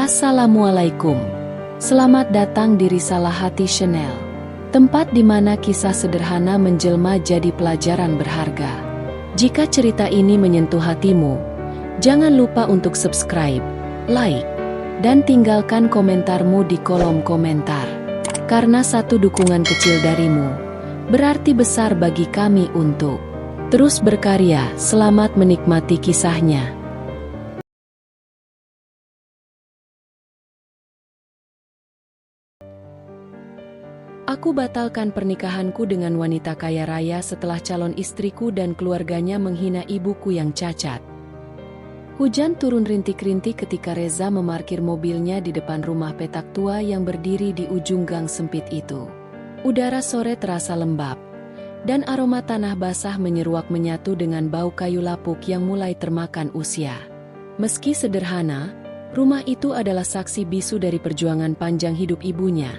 Assalamualaikum. Selamat datang di Risalah Hati Channel, tempat di mana kisah sederhana menjelma jadi pelajaran berharga. Jika cerita ini menyentuh hatimu, jangan lupa untuk subscribe, like, dan tinggalkan komentarmu di kolom komentar. Karena satu dukungan kecil darimu berarti besar bagi kami untuk terus berkarya. Selamat menikmati kisahnya. Aku batalkan pernikahanku dengan wanita kaya raya setelah calon istriku dan keluarganya menghina ibuku yang cacat. Hujan turun rintik-rintik ketika Reza memarkir mobilnya di depan rumah petak tua yang berdiri di ujung gang sempit itu. Udara sore terasa lembab, dan aroma tanah basah menyeruak menyatu dengan bau kayu lapuk yang mulai termakan usia. Meski sederhana, rumah itu adalah saksi bisu dari perjuangan panjang hidup ibunya.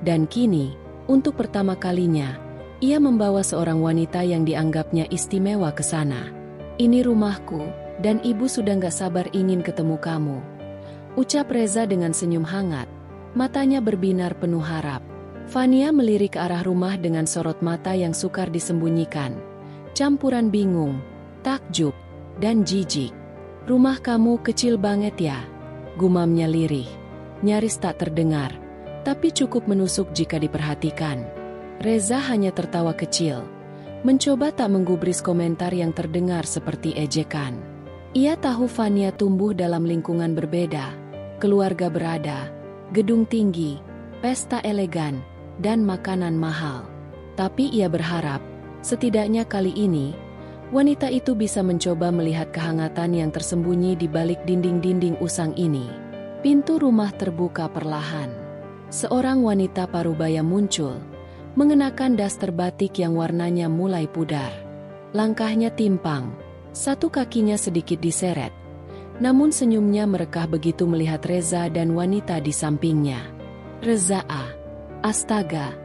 Dan kini, untuk pertama kalinya, ia membawa seorang wanita yang dianggapnya istimewa ke sana. "Ini rumahku, dan ibu sudah gak sabar ingin ketemu kamu," ucap Reza dengan senyum hangat. Matanya berbinar penuh harap. Fania melirik ke arah rumah dengan sorot mata yang sukar disembunyikan. Campuran bingung, takjub, dan jijik. "Rumah kamu kecil banget ya," gumamnya lirih. Nyaris tak terdengar, tapi cukup menusuk jika diperhatikan. Reza hanya tertawa kecil, mencoba tak menggubris komentar yang terdengar seperti ejekan. Ia tahu Fania tumbuh dalam lingkungan berbeda, keluarga berada, gedung tinggi, pesta elegan, dan makanan mahal. Tapi ia berharap, setidaknya kali ini, wanita itu bisa mencoba melihat kehangatan yang tersembunyi di balik dinding-dinding usang ini. Pintu rumah terbuka perlahan. Seorang wanita parubaya muncul, mengenakan daster batik yang warnanya mulai pudar. Langkahnya timpang, satu kakinya sedikit diseret, namun senyumnya merekah begitu melihat Reza dan wanita di sampingnya. "Reza, astaga,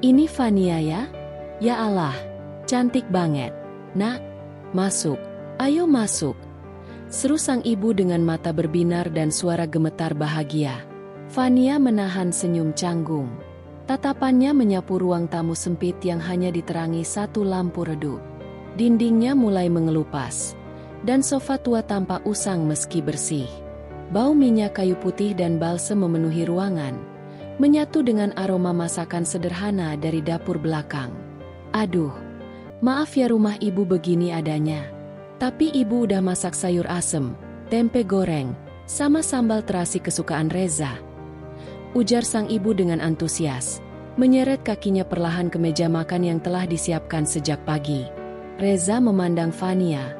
ini Fania ya? Ya Allah, cantik banget. Nak, masuk, ayo masuk," seru sang ibu dengan mata berbinar dan suara gemetar bahagia. Fania menahan senyum canggung. Tatapannya menyapu ruang tamu sempit yang hanya diterangi satu lampu redup. Dindingnya mulai mengelupas, dan sofa tua tampak usang meski bersih. Bau minyak kayu putih dan balsem memenuhi ruangan, menyatu dengan aroma masakan sederhana dari dapur belakang. "Aduh, maaf ya rumah ibu begini adanya. Tapi ibu udah masak sayur asem, tempe goreng, sama sambal terasi kesukaan Reza," ujar sang ibu dengan antusias, menyeret kakinya perlahan ke meja makan yang telah disiapkan sejak pagi. Reza memandang Fania,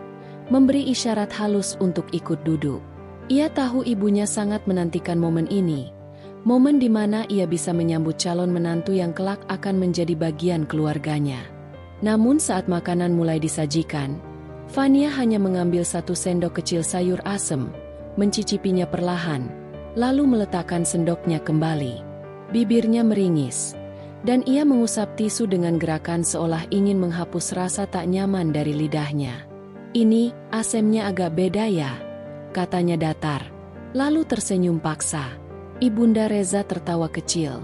memberi isyarat halus untuk ikut duduk. Ia tahu ibunya sangat menantikan momen ini, momen di mana ia bisa menyambut calon menantu yang kelak akan menjadi bagian keluarganya. Namun saat makanan mulai disajikan, Fania hanya mengambil satu sendok kecil sayur asem, mencicipinya perlahan, lalu meletakkan sendoknya kembali. Bibirnya meringis, dan ia mengusap tisu dengan gerakan seolah ingin menghapus rasa tak nyaman dari lidahnya. "Ini, asemnya agak beda ya," katanya datar, lalu tersenyum paksa. Ibunda Reza tertawa kecil,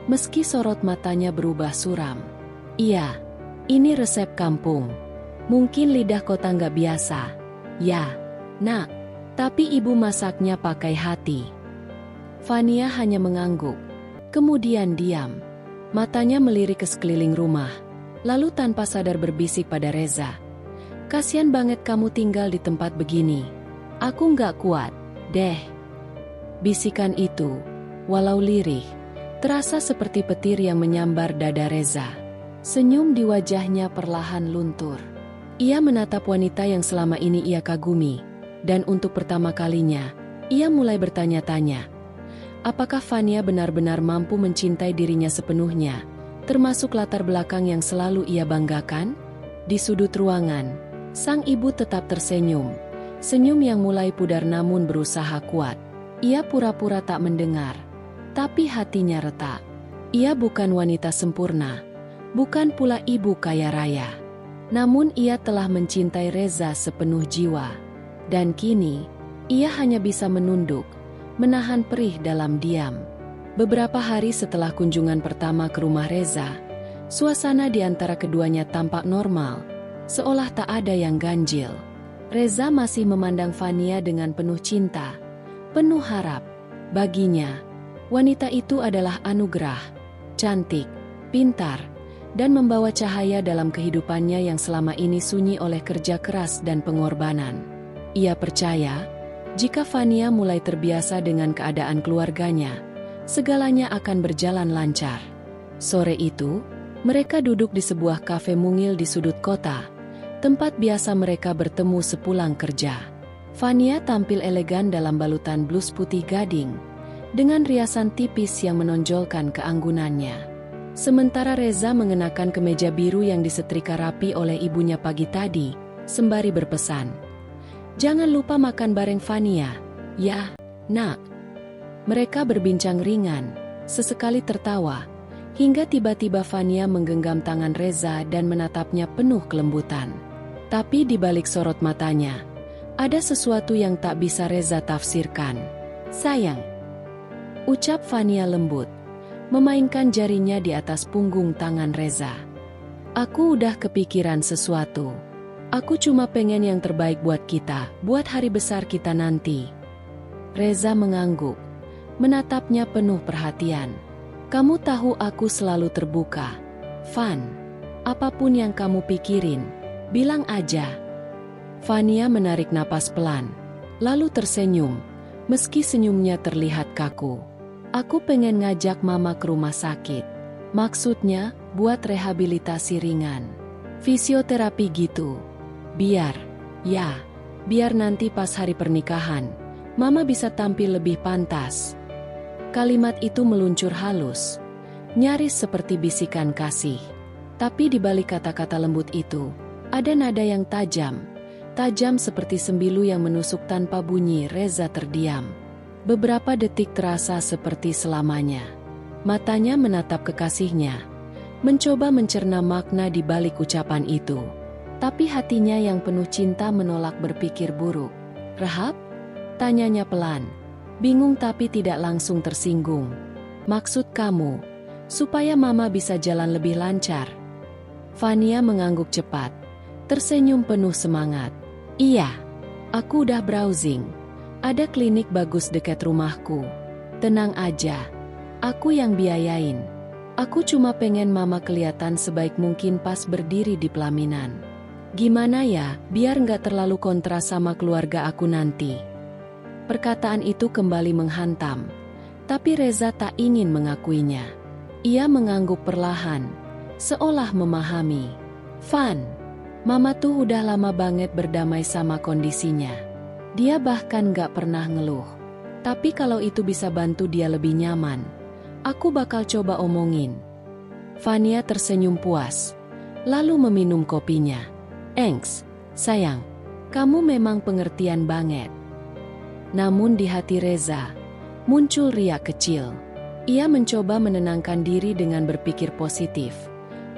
meski sorot matanya berubah suram. "Iya, ini resep kampung. Mungkin lidah kota nggak biasa." "Ya, Nak, tapi ibu masaknya pakai hati." Fania hanya mengangguk, kemudian diam. Matanya melirik ke sekeliling rumah, lalu tanpa sadar berbisik pada Reza, "Kasian banget kamu tinggal di tempat begini. Aku nggak kuat, deh." Bisikan itu, walau lirih, terasa seperti petir yang menyambar dada Reza. Senyum di wajahnya perlahan luntur. Ia menatap wanita yang selama ini ia kagumi, dan untuk pertama kalinya, ia mulai bertanya-tanya, apakah Fania benar-benar mampu mencintai dirinya sepenuhnya, termasuk latar belakang yang selalu ia banggakan? Di sudut ruangan, sang ibu tetap tersenyum, senyum yang mulai pudar namun berusaha kuat. Ia pura-pura tak mendengar, tapi hatinya retak. Ia bukan wanita sempurna, bukan pula ibu kaya raya. Namun ia telah mencintai Reza sepenuh jiwa. Dan kini, ia hanya bisa menunduk, menahan perih dalam diam. Beberapa hari setelah kunjungan pertama ke rumah Reza, suasana di antara keduanya tampak normal, seolah tak ada yang ganjil. Reza masih memandang Fania dengan penuh cinta, penuh harap. Baginya, wanita itu adalah anugerah, cantik, pintar, dan membawa cahaya dalam kehidupannya yang selama ini sunyi oleh kerja keras dan pengorbanan. Ia percaya, jika Fania mulai terbiasa dengan keadaan keluarganya, segalanya akan berjalan lancar. Sore itu, mereka duduk di sebuah kafe mungil di sudut kota, tempat biasa mereka bertemu sepulang kerja. Fania tampil elegan dalam balutan blus putih gading, dengan riasan tipis yang menonjolkan keanggunannya. Sementara Reza mengenakan kemeja biru yang disetrika rapi oleh ibunya pagi tadi, sembari berpesan, "Jangan lupa makan bareng Fania, ya, nak." Mereka berbincang ringan, sesekali tertawa, hingga tiba-tiba Fania menggenggam tangan Reza dan menatapnya penuh kelembutan. Tapi di balik sorot matanya, ada sesuatu yang tak bisa Reza tafsirkan. "Sayang," ucap Fania lembut, memainkan jarinya di atas punggung tangan Reza. "Aku udah kepikiran sesuatu. Aku cuma pengen yang terbaik buat kita, buat hari besar kita nanti." Reza mengangguk, menatapnya penuh perhatian. "Kamu tahu aku selalu terbuka, Fan. Apapun yang kamu pikirin, bilang aja." Fania menarik napas pelan, lalu tersenyum, meski senyumnya terlihat kaku. "Aku pengen ngajak mama ke rumah sakit. Maksudnya, buat rehabilitasi ringan. Fisioterapi gitu. Biar nanti pas hari pernikahan, mama bisa tampil lebih pantas." Kalimat itu meluncur halus, nyaris seperti bisikan kasih. Tapi di balik kata-kata lembut itu, ada nada yang tajam seperti sembilu yang menusuk tanpa bunyi. Reza terdiam. Beberapa detik terasa seperti selamanya. Matanya menatap kekasihnya, mencoba mencerna makna di balik ucapan itu. Tapi hatinya yang penuh cinta menolak berpikir buruk. "Rahab?" tanyanya pelan. Bingung tapi tidak langsung tersinggung. "Maksud kamu, supaya mama bisa jalan lebih lancar?" Fania mengangguk cepat, tersenyum penuh semangat. "Iya, aku udah browsing. Ada klinik bagus dekat rumahku. Tenang aja, aku yang biayain. Aku cuma pengen mama kelihatan sebaik mungkin pas berdiri di pelaminan. Gimana ya, biar nggak terlalu kontra sama keluarga aku nanti." Perkataan itu kembali menghantam, tapi Reza tak ingin mengakuinya. Ia mengangguk perlahan, seolah memahami. "Fan, mama tuh udah lama banget berdamai sama kondisinya. Dia bahkan gak pernah ngeluh. Tapi kalau itu bisa bantu dia lebih nyaman, aku bakal coba omongin." Fania tersenyum puas, lalu meminum kopinya. "Engs, sayang, kamu memang pengertian banget." Namun di hati Reza, muncul riak kecil. Ia mencoba menenangkan diri dengan berpikir positif,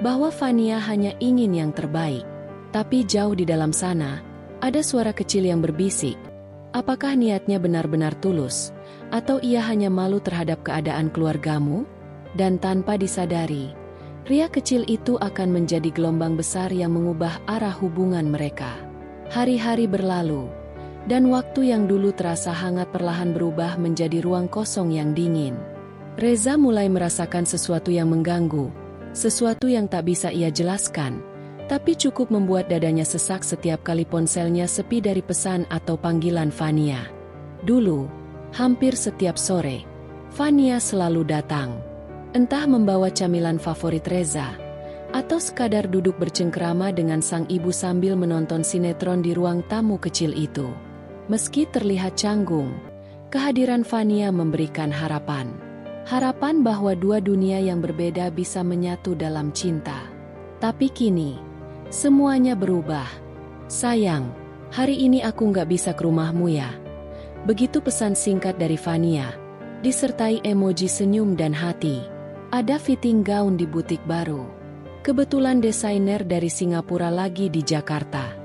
bahwa Fania hanya ingin yang terbaik. Tapi jauh di dalam sana, ada suara kecil yang berbisik. Apakah niatnya benar-benar tulus, atau ia hanya malu terhadap keadaan keluargamu? Dan tanpa disadari, riak kecil itu akan menjadi gelombang besar yang mengubah arah hubungan mereka. Hari-hari berlalu, dan waktu yang dulu terasa hangat perlahan berubah menjadi ruang kosong yang dingin. Reza mulai merasakan sesuatu yang mengganggu, sesuatu yang tak bisa ia jelaskan, tapi cukup membuat dadanya sesak setiap kali ponselnya sepi dari pesan atau panggilan Fania. Dulu, hampir setiap sore, Fania selalu datang. Entah membawa camilan favorit Reza, atau sekadar duduk bercengkrama dengan sang ibu sambil menonton sinetron di ruang tamu kecil itu. Meski terlihat canggung, kehadiran Fania memberikan harapan. Harapan bahwa dua dunia yang berbeda bisa menyatu dalam cinta. Tapi kini, semuanya berubah. "Sayang, hari ini aku nggak bisa ke rumahmu ya." Begitu pesan singkat dari Fania, disertai emoji senyum dan hati. Ada fitting gaun di butik baru. Kebetulan desainer dari Singapura lagi di Jakarta.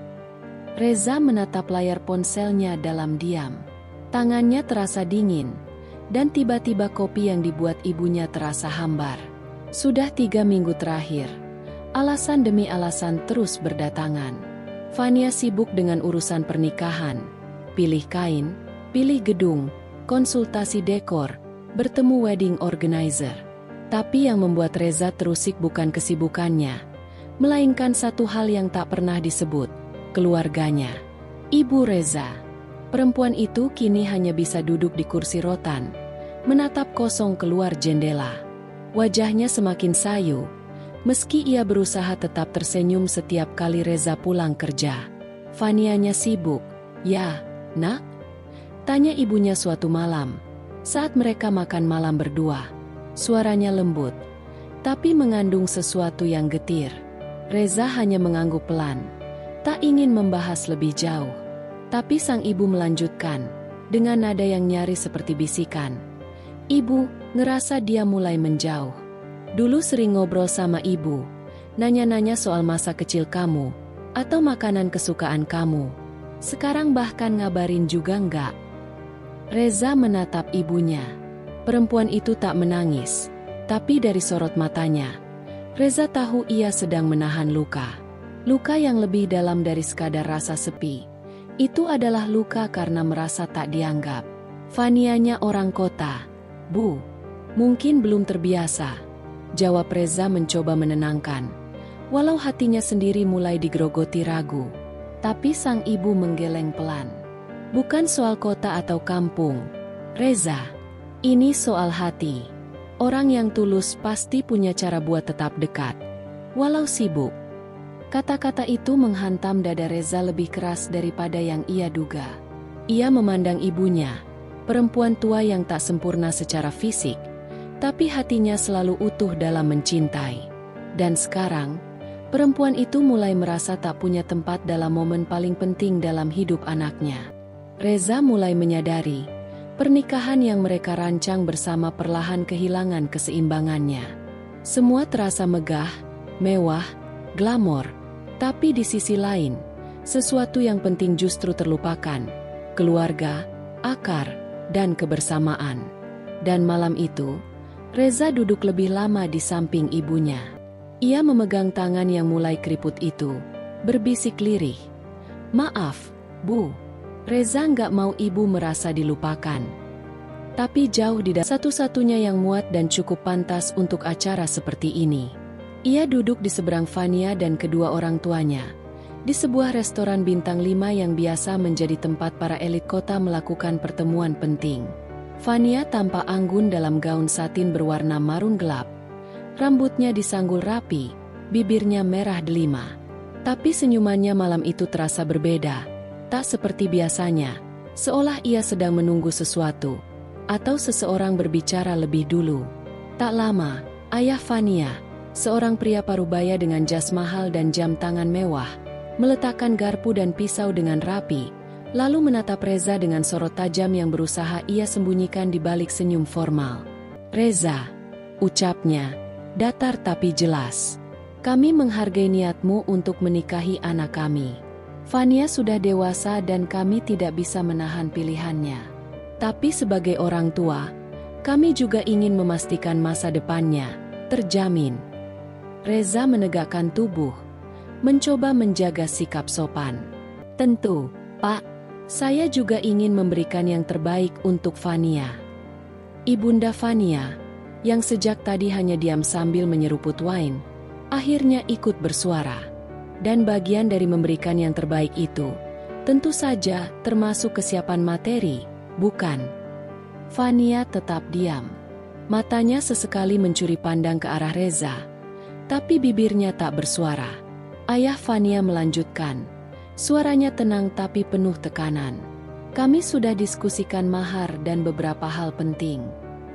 Reza menatap layar ponselnya dalam diam. Tangannya terasa dingin, Dan tiba-tiba kopi yang dibuat ibunya terasa hambar. Sudah 3 minggu terakhir, alasan demi alasan terus berdatangan. Fania sibuk dengan urusan pernikahan, pilih kain, pilih gedung, konsultasi dekor, bertemu wedding organizer. Tapi yang membuat Reza terusik bukan kesibukannya, melainkan satu hal yang tak pernah disebut, keluarganya. Ibu Reza. Perempuan itu kini hanya bisa duduk di kursi rotan, menatap kosong keluar jendela. Wajahnya semakin sayu, meski ia berusaha tetap tersenyum setiap kali Reza pulang kerja. Fanianya sibuk. "Ya, nak?" tanya ibunya suatu malam, saat mereka makan malam berdua. Suaranya lembut, tapi mengandung sesuatu yang getir. Reza hanya mengangguk pelan, tak ingin membahas lebih jauh. Tapi sang ibu melanjutkan, dengan nada yang nyaris seperti bisikan. "Ibu, ngerasa dia mulai menjauh. Dulu sering ngobrol sama ibu, nanya-nanya soal masa kecil kamu, atau makanan kesukaan kamu. Sekarang bahkan ngabarin juga enggak." Reza menatap ibunya. Perempuan itu tak menangis, tapi dari sorot matanya, Reza tahu ia sedang menahan luka. Luka yang lebih dalam dari sekadar rasa sepi. Itu adalah luka karena merasa tak dianggap. "Fanianya orang kota, Bu. Mungkin belum terbiasa," jawab Reza mencoba menenangkan. Walau hatinya sendiri mulai digerogoti ragu. Tapi sang ibu menggeleng pelan. "Bukan soal kota atau kampung, Reza. Ini soal hati. Orang yang tulus pasti punya cara buat tetap dekat, walau sibuk." Kata-kata itu menghantam dada Reza lebih keras daripada yang ia duga. Ia memandang ibunya, perempuan tua yang tak sempurna secara fisik, tapi hatinya selalu utuh dalam mencintai. Dan sekarang, perempuan itu mulai merasa tak punya tempat dalam momen paling penting dalam hidup anaknya. Reza mulai menyadari, pernikahan yang mereka rancang bersama perlahan kehilangan keseimbangannya. Semua terasa megah, mewah, glamor. Tapi di sisi lain, sesuatu yang penting justru terlupakan. Keluarga, akar, dan kebersamaan. Dan malam itu, Reza duduk lebih lama di samping ibunya. Ia memegang tangan yang mulai keriput itu, berbisik lirih. "Maaf, Bu. Reza nggak mau ibu merasa dilupakan." Tapi jauh di dalam satu-satunya yang muat dan cukup pantas untuk acara seperti ini. Ia duduk di seberang Fania dan kedua orang tuanya, di sebuah restoran bintang 5 yang biasa menjadi tempat para elit kota melakukan pertemuan penting. Fania tampak anggun dalam gaun satin berwarna marun gelap. Rambutnya disanggul rapi, bibirnya merah delima. Tapi senyumannya malam itu terasa berbeda, tak seperti biasanya, seolah ia sedang menunggu sesuatu, atau seseorang berbicara lebih dulu. Tak lama, ayah Fania, seorang pria parubaya dengan jas mahal dan jam tangan mewah, meletakkan garpu dan pisau dengan rapi, lalu menatap Reza dengan sorot tajam yang berusaha ia sembunyikan di balik senyum formal. "Reza," ucapnya, datar tapi jelas. "Kami menghargai niatmu untuk menikahi anak kami. Fania sudah dewasa dan kami tidak bisa menahan pilihannya. Tapi sebagai orang tua, kami juga ingin memastikan masa depannya terjamin." Reza menegakkan tubuh, mencoba menjaga sikap sopan. "Tentu, Pak. Saya juga ingin memberikan yang terbaik untuk Fania." Ibunda Fania, yang sejak tadi hanya diam sambil menyeruput wine, akhirnya ikut bersuara. Dan bagian dari memberikan yang terbaik itu, tentu saja termasuk kesiapan materi, bukan? Fania tetap diam. Matanya sesekali mencuri pandang ke arah Reza, tapi bibirnya tak bersuara. Ayah Fania melanjutkan. Suaranya tenang tapi penuh tekanan. "Kami sudah diskusikan mahar dan beberapa hal penting.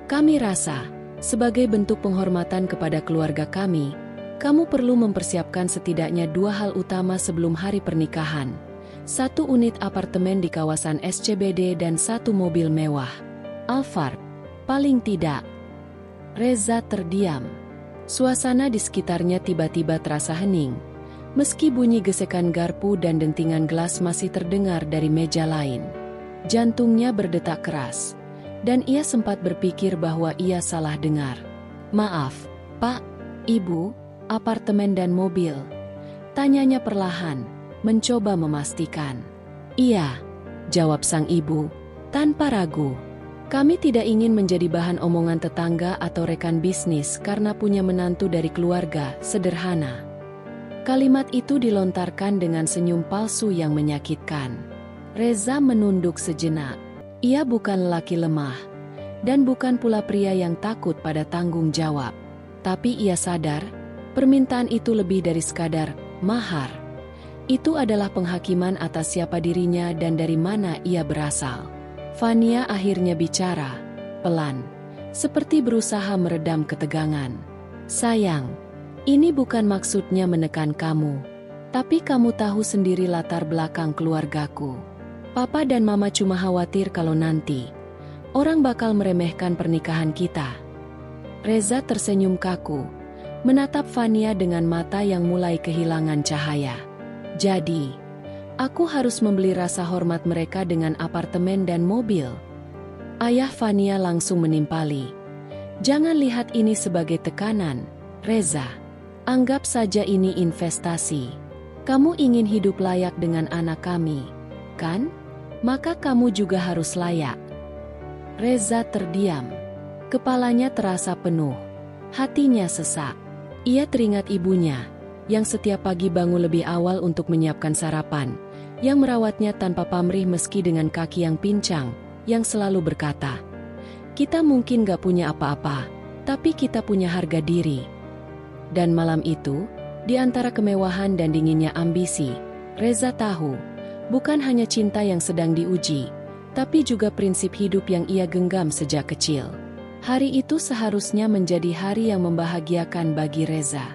Kami rasa, sebagai bentuk penghormatan kepada keluarga kami, kamu perlu mempersiapkan setidaknya 2 hal utama sebelum hari pernikahan. 1 unit apartemen di kawasan SCBD dan 1 mobil mewah. Alphard, paling tidak." Reza terdiam. Suasana di sekitarnya tiba-tiba terasa hening, meski bunyi gesekan garpu dan dentingan gelas masih terdengar dari meja lain. Jantungnya berdetak keras. Dan ia sempat berpikir bahwa ia salah dengar. "Maaf, Pak, Ibu, apartemen dan mobil?" Tanyanya perlahan, mencoba memastikan. "Iya," jawab sang ibu, tanpa ragu. "Kami tidak ingin menjadi bahan omongan tetangga atau rekan bisnis karena punya menantu dari keluarga sederhana." Kalimat itu dilontarkan dengan senyum palsu yang menyakitkan. Reza menunduk sejenak. Ia bukan lelaki lemah, dan bukan pula pria yang takut pada tanggung jawab. Tapi ia sadar, permintaan itu lebih dari sekadar mahar. Itu adalah penghakiman atas siapa dirinya dan dari mana ia berasal. Fania akhirnya bicara, pelan, seperti berusaha meredam ketegangan. "Sayang, ini bukan maksudnya menekan kamu. Tapi kamu tahu sendiri latar belakang keluargaku. Papa dan Mama cuma khawatir kalau nanti orang bakal meremehkan pernikahan kita." Reza tersenyum kaku, menatap Fania dengan mata yang mulai kehilangan cahaya. "Jadi, aku harus membeli rasa hormat mereka dengan apartemen dan mobil?" Ayah Fania langsung menimpali. "Jangan lihat ini sebagai tekanan, Reza. Anggap saja ini investasi. Kamu ingin hidup layak dengan anak kami, kan? Maka kamu juga harus layak." Reza terdiam. Kepalanya terasa penuh. Hatinya sesak. Ia teringat ibunya, yang setiap pagi bangun lebih awal untuk menyiapkan sarapan, yang merawatnya tanpa pamrih meski dengan kaki yang pincang, yang selalu berkata, "Kita mungkin gak punya apa-apa, tapi kita punya harga diri." Dan malam itu, di antara kemewahan dan dinginnya ambisi, Reza tahu, bukan hanya cinta yang sedang diuji, tapi juga prinsip hidup yang ia genggam sejak kecil. Hari itu seharusnya menjadi hari yang membahagiakan bagi Reza.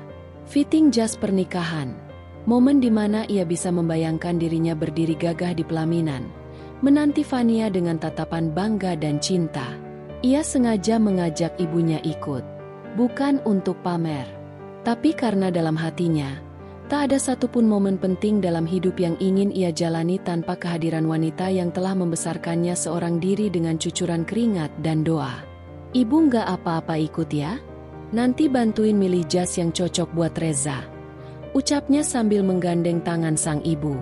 Fitting jas pernikahan, momen di mana ia bisa membayangkan dirinya berdiri gagah di pelaminan, menanti Fania dengan tatapan bangga dan cinta. Ia sengaja mengajak ibunya ikut, bukan untuk pamer, tapi karena dalam hatinya, tak ada satupun momen penting dalam hidup yang ingin ia jalani tanpa kehadiran wanita yang telah membesarkannya seorang diri dengan cucuran keringat dan doa. "Ibu nggak apa-apa ikut ya? Nanti bantuin milih jas yang cocok buat Reza," ucapnya sambil menggandeng tangan sang ibu.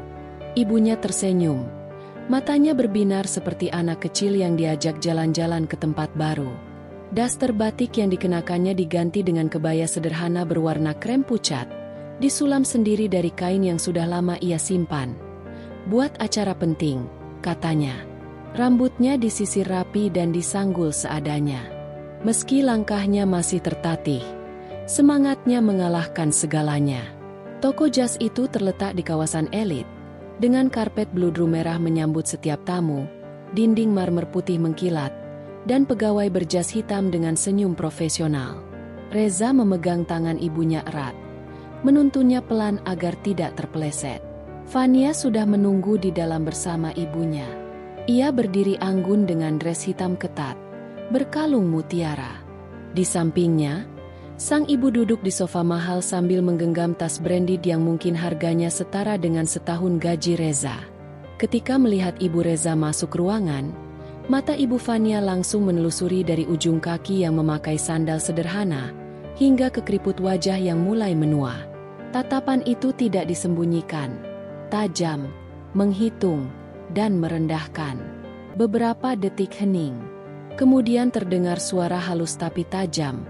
Ibunya tersenyum. Matanya berbinar seperti anak kecil yang diajak jalan-jalan ke tempat baru. Daster batik yang dikenakannya diganti dengan kebaya sederhana berwarna krem pucat, disulam sendiri dari kain yang sudah lama ia simpan. "Buat acara penting," katanya. Rambutnya disisir rapi dan disanggul seadanya. Meski langkahnya masih tertatih, semangatnya mengalahkan segalanya. Toko jas itu terletak di kawasan elit, dengan karpet bludru merah menyambut setiap tamu, dinding marmer putih mengkilat, dan pegawai berjas hitam dengan senyum profesional. Reza memegang tangan ibunya erat, menuntunnya pelan agar tidak terpeleset. Fania sudah menunggu di dalam bersama ibunya. Ia berdiri anggun dengan dres hitam ketat, berkalung mutiara. Di sampingnya, sang ibu duduk di sofa mahal sambil menggenggam tas branded yang mungkin harganya setara dengan setahun gaji Reza. Ketika melihat ibu Reza masuk ruangan, mata ibu Fania langsung menelusuri dari ujung kaki yang memakai sandal sederhana, hingga ke keriput wajah yang mulai menua. Tatapan itu tidak disembunyikan, tajam, menghitung, dan merendahkan. Beberapa detik hening. Kemudian terdengar suara halus tapi tajam,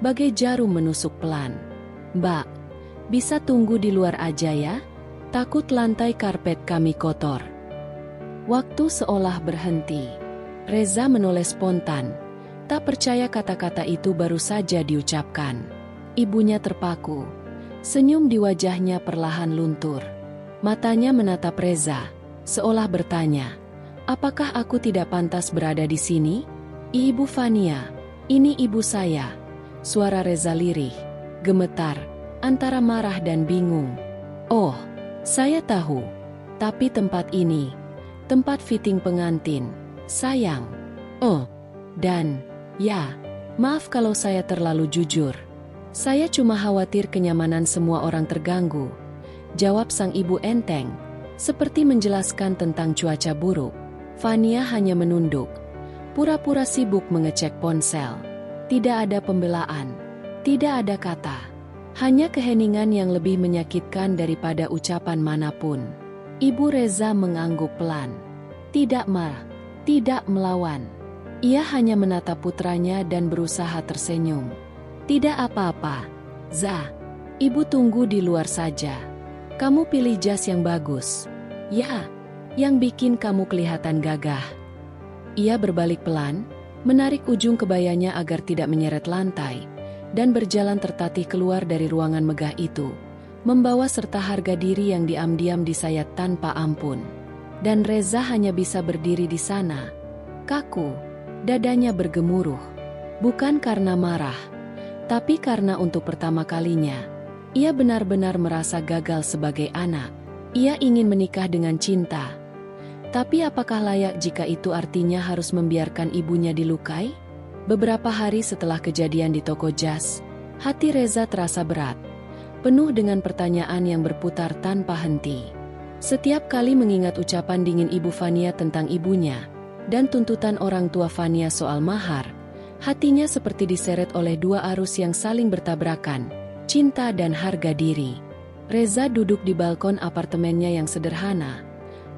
bagai jarum menusuk pelan. "Mbak, bisa tunggu di luar aja ya? Takut lantai karpet kami kotor." Waktu seolah berhenti. Reza menoleh spontan, tak percaya kata-kata itu baru saja diucapkan. Ibunya terpaku. Senyum di wajahnya perlahan luntur. Matanya menatap Reza, seolah bertanya, "Apakah aku tidak pantas berada di sini?" "Ibu Fania, ini ibu saya." Suara Reza lirih, gemetar, antara marah dan bingung. "Oh, saya tahu. Tapi tempat ini, tempat fitting pengantin, sayang. Oh, dan, ya, maaf kalau saya terlalu jujur. Saya cuma khawatir kenyamanan semua orang terganggu," jawab sang ibu enteng, seperti menjelaskan tentang cuaca buruk. Fania hanya menunduk. Pura-pura sibuk mengecek ponsel. Tidak ada pembelaan. Tidak ada kata. Hanya keheningan yang lebih menyakitkan daripada ucapan manapun. Ibu Reza mengangguk pelan. Tidak marah. Tidak melawan. Ia hanya menatap putranya dan berusaha tersenyum. Tidak apa-apa, Za. Ibu tunggu di luar saja. Kamu pilih jas yang bagus. Ya, yang bikin kamu kelihatan gagah. Ia berbalik pelan, menarik ujung kebayanya agar tidak menyeret lantai, dan berjalan tertatih keluar dari ruangan megah itu, membawa serta harga diri yang diam-diam disayat tanpa ampun. Dan Reza hanya bisa berdiri di sana, kaku, dadanya bergemuruh. Bukan karena marah, tapi karena untuk pertama kalinya, ia benar-benar merasa gagal sebagai anak. Ia ingin menikah dengan cinta. Tapi apakah layak jika itu artinya harus membiarkan ibunya dilukai? Beberapa hari setelah kejadian di toko jas, hati Reza terasa berat, penuh dengan pertanyaan yang berputar tanpa henti. Setiap kali mengingat ucapan dingin Ibu Fania tentang ibunya, dan tuntutan orang tua Fania soal mahar, hatinya seperti diseret oleh dua arus yang saling bertabrakan, cinta dan harga diri. Reza duduk di balkon apartemennya yang sederhana,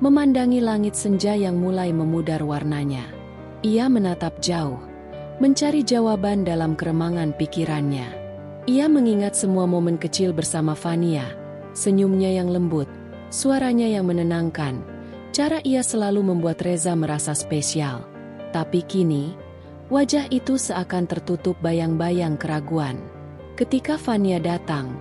memandangi langit senja yang mulai memudar warnanya. Ia menatap jauh, mencari jawaban dalam keremangan pikirannya. Ia mengingat semua momen kecil bersama Fania, senyumnya yang lembut, suaranya yang menenangkan, cara ia selalu membuat Reza merasa spesial. Tapi kini, wajah itu seakan tertutup bayang-bayang keraguan. Ketika Fania datang,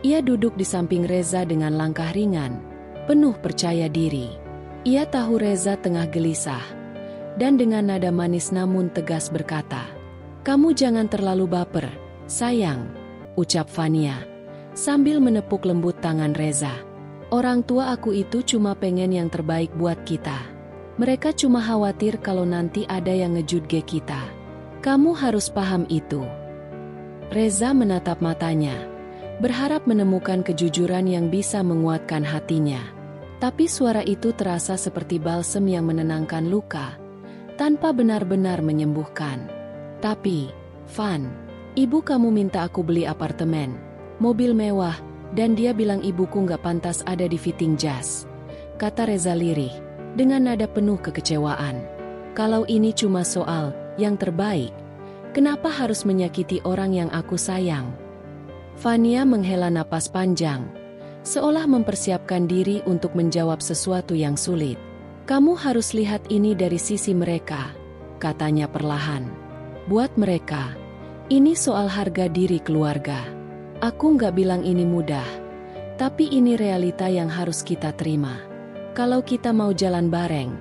ia duduk di samping Reza dengan langkah ringan, penuh percaya diri. Ia tahu Reza tengah gelisah, dan dengan nada manis namun tegas berkata, "Kamu jangan terlalu baper, sayang," ucap Fania, sambil menepuk lembut tangan Reza. "Orang tua aku itu cuma pengen yang terbaik buat kita. Mereka cuma khawatir kalau nanti ada yang ngejudge kita. Kamu harus paham itu." Reza menatap matanya, berharap menemukan kejujuran yang bisa menguatkan hatinya. Tapi suara itu terasa seperti balsem yang menenangkan luka, tanpa benar-benar menyembuhkan. "Tapi, Van, ibu kamu minta aku beli apartemen, mobil mewah, dan dia bilang ibuku nggak pantas ada di fitting jas," kata Reza lirih, dengan nada penuh kekecewaan. "Kalau ini cuma soal yang terbaik, kenapa harus menyakiti orang yang aku sayang?" Fania menghela napas panjang, seolah mempersiapkan diri untuk menjawab sesuatu yang sulit. "Kamu harus lihat ini dari sisi mereka," katanya perlahan. "Buat mereka, ini soal harga diri keluarga. Aku nggak bilang ini mudah, tapi ini realita yang harus kita terima. Kalau kita mau jalan bareng,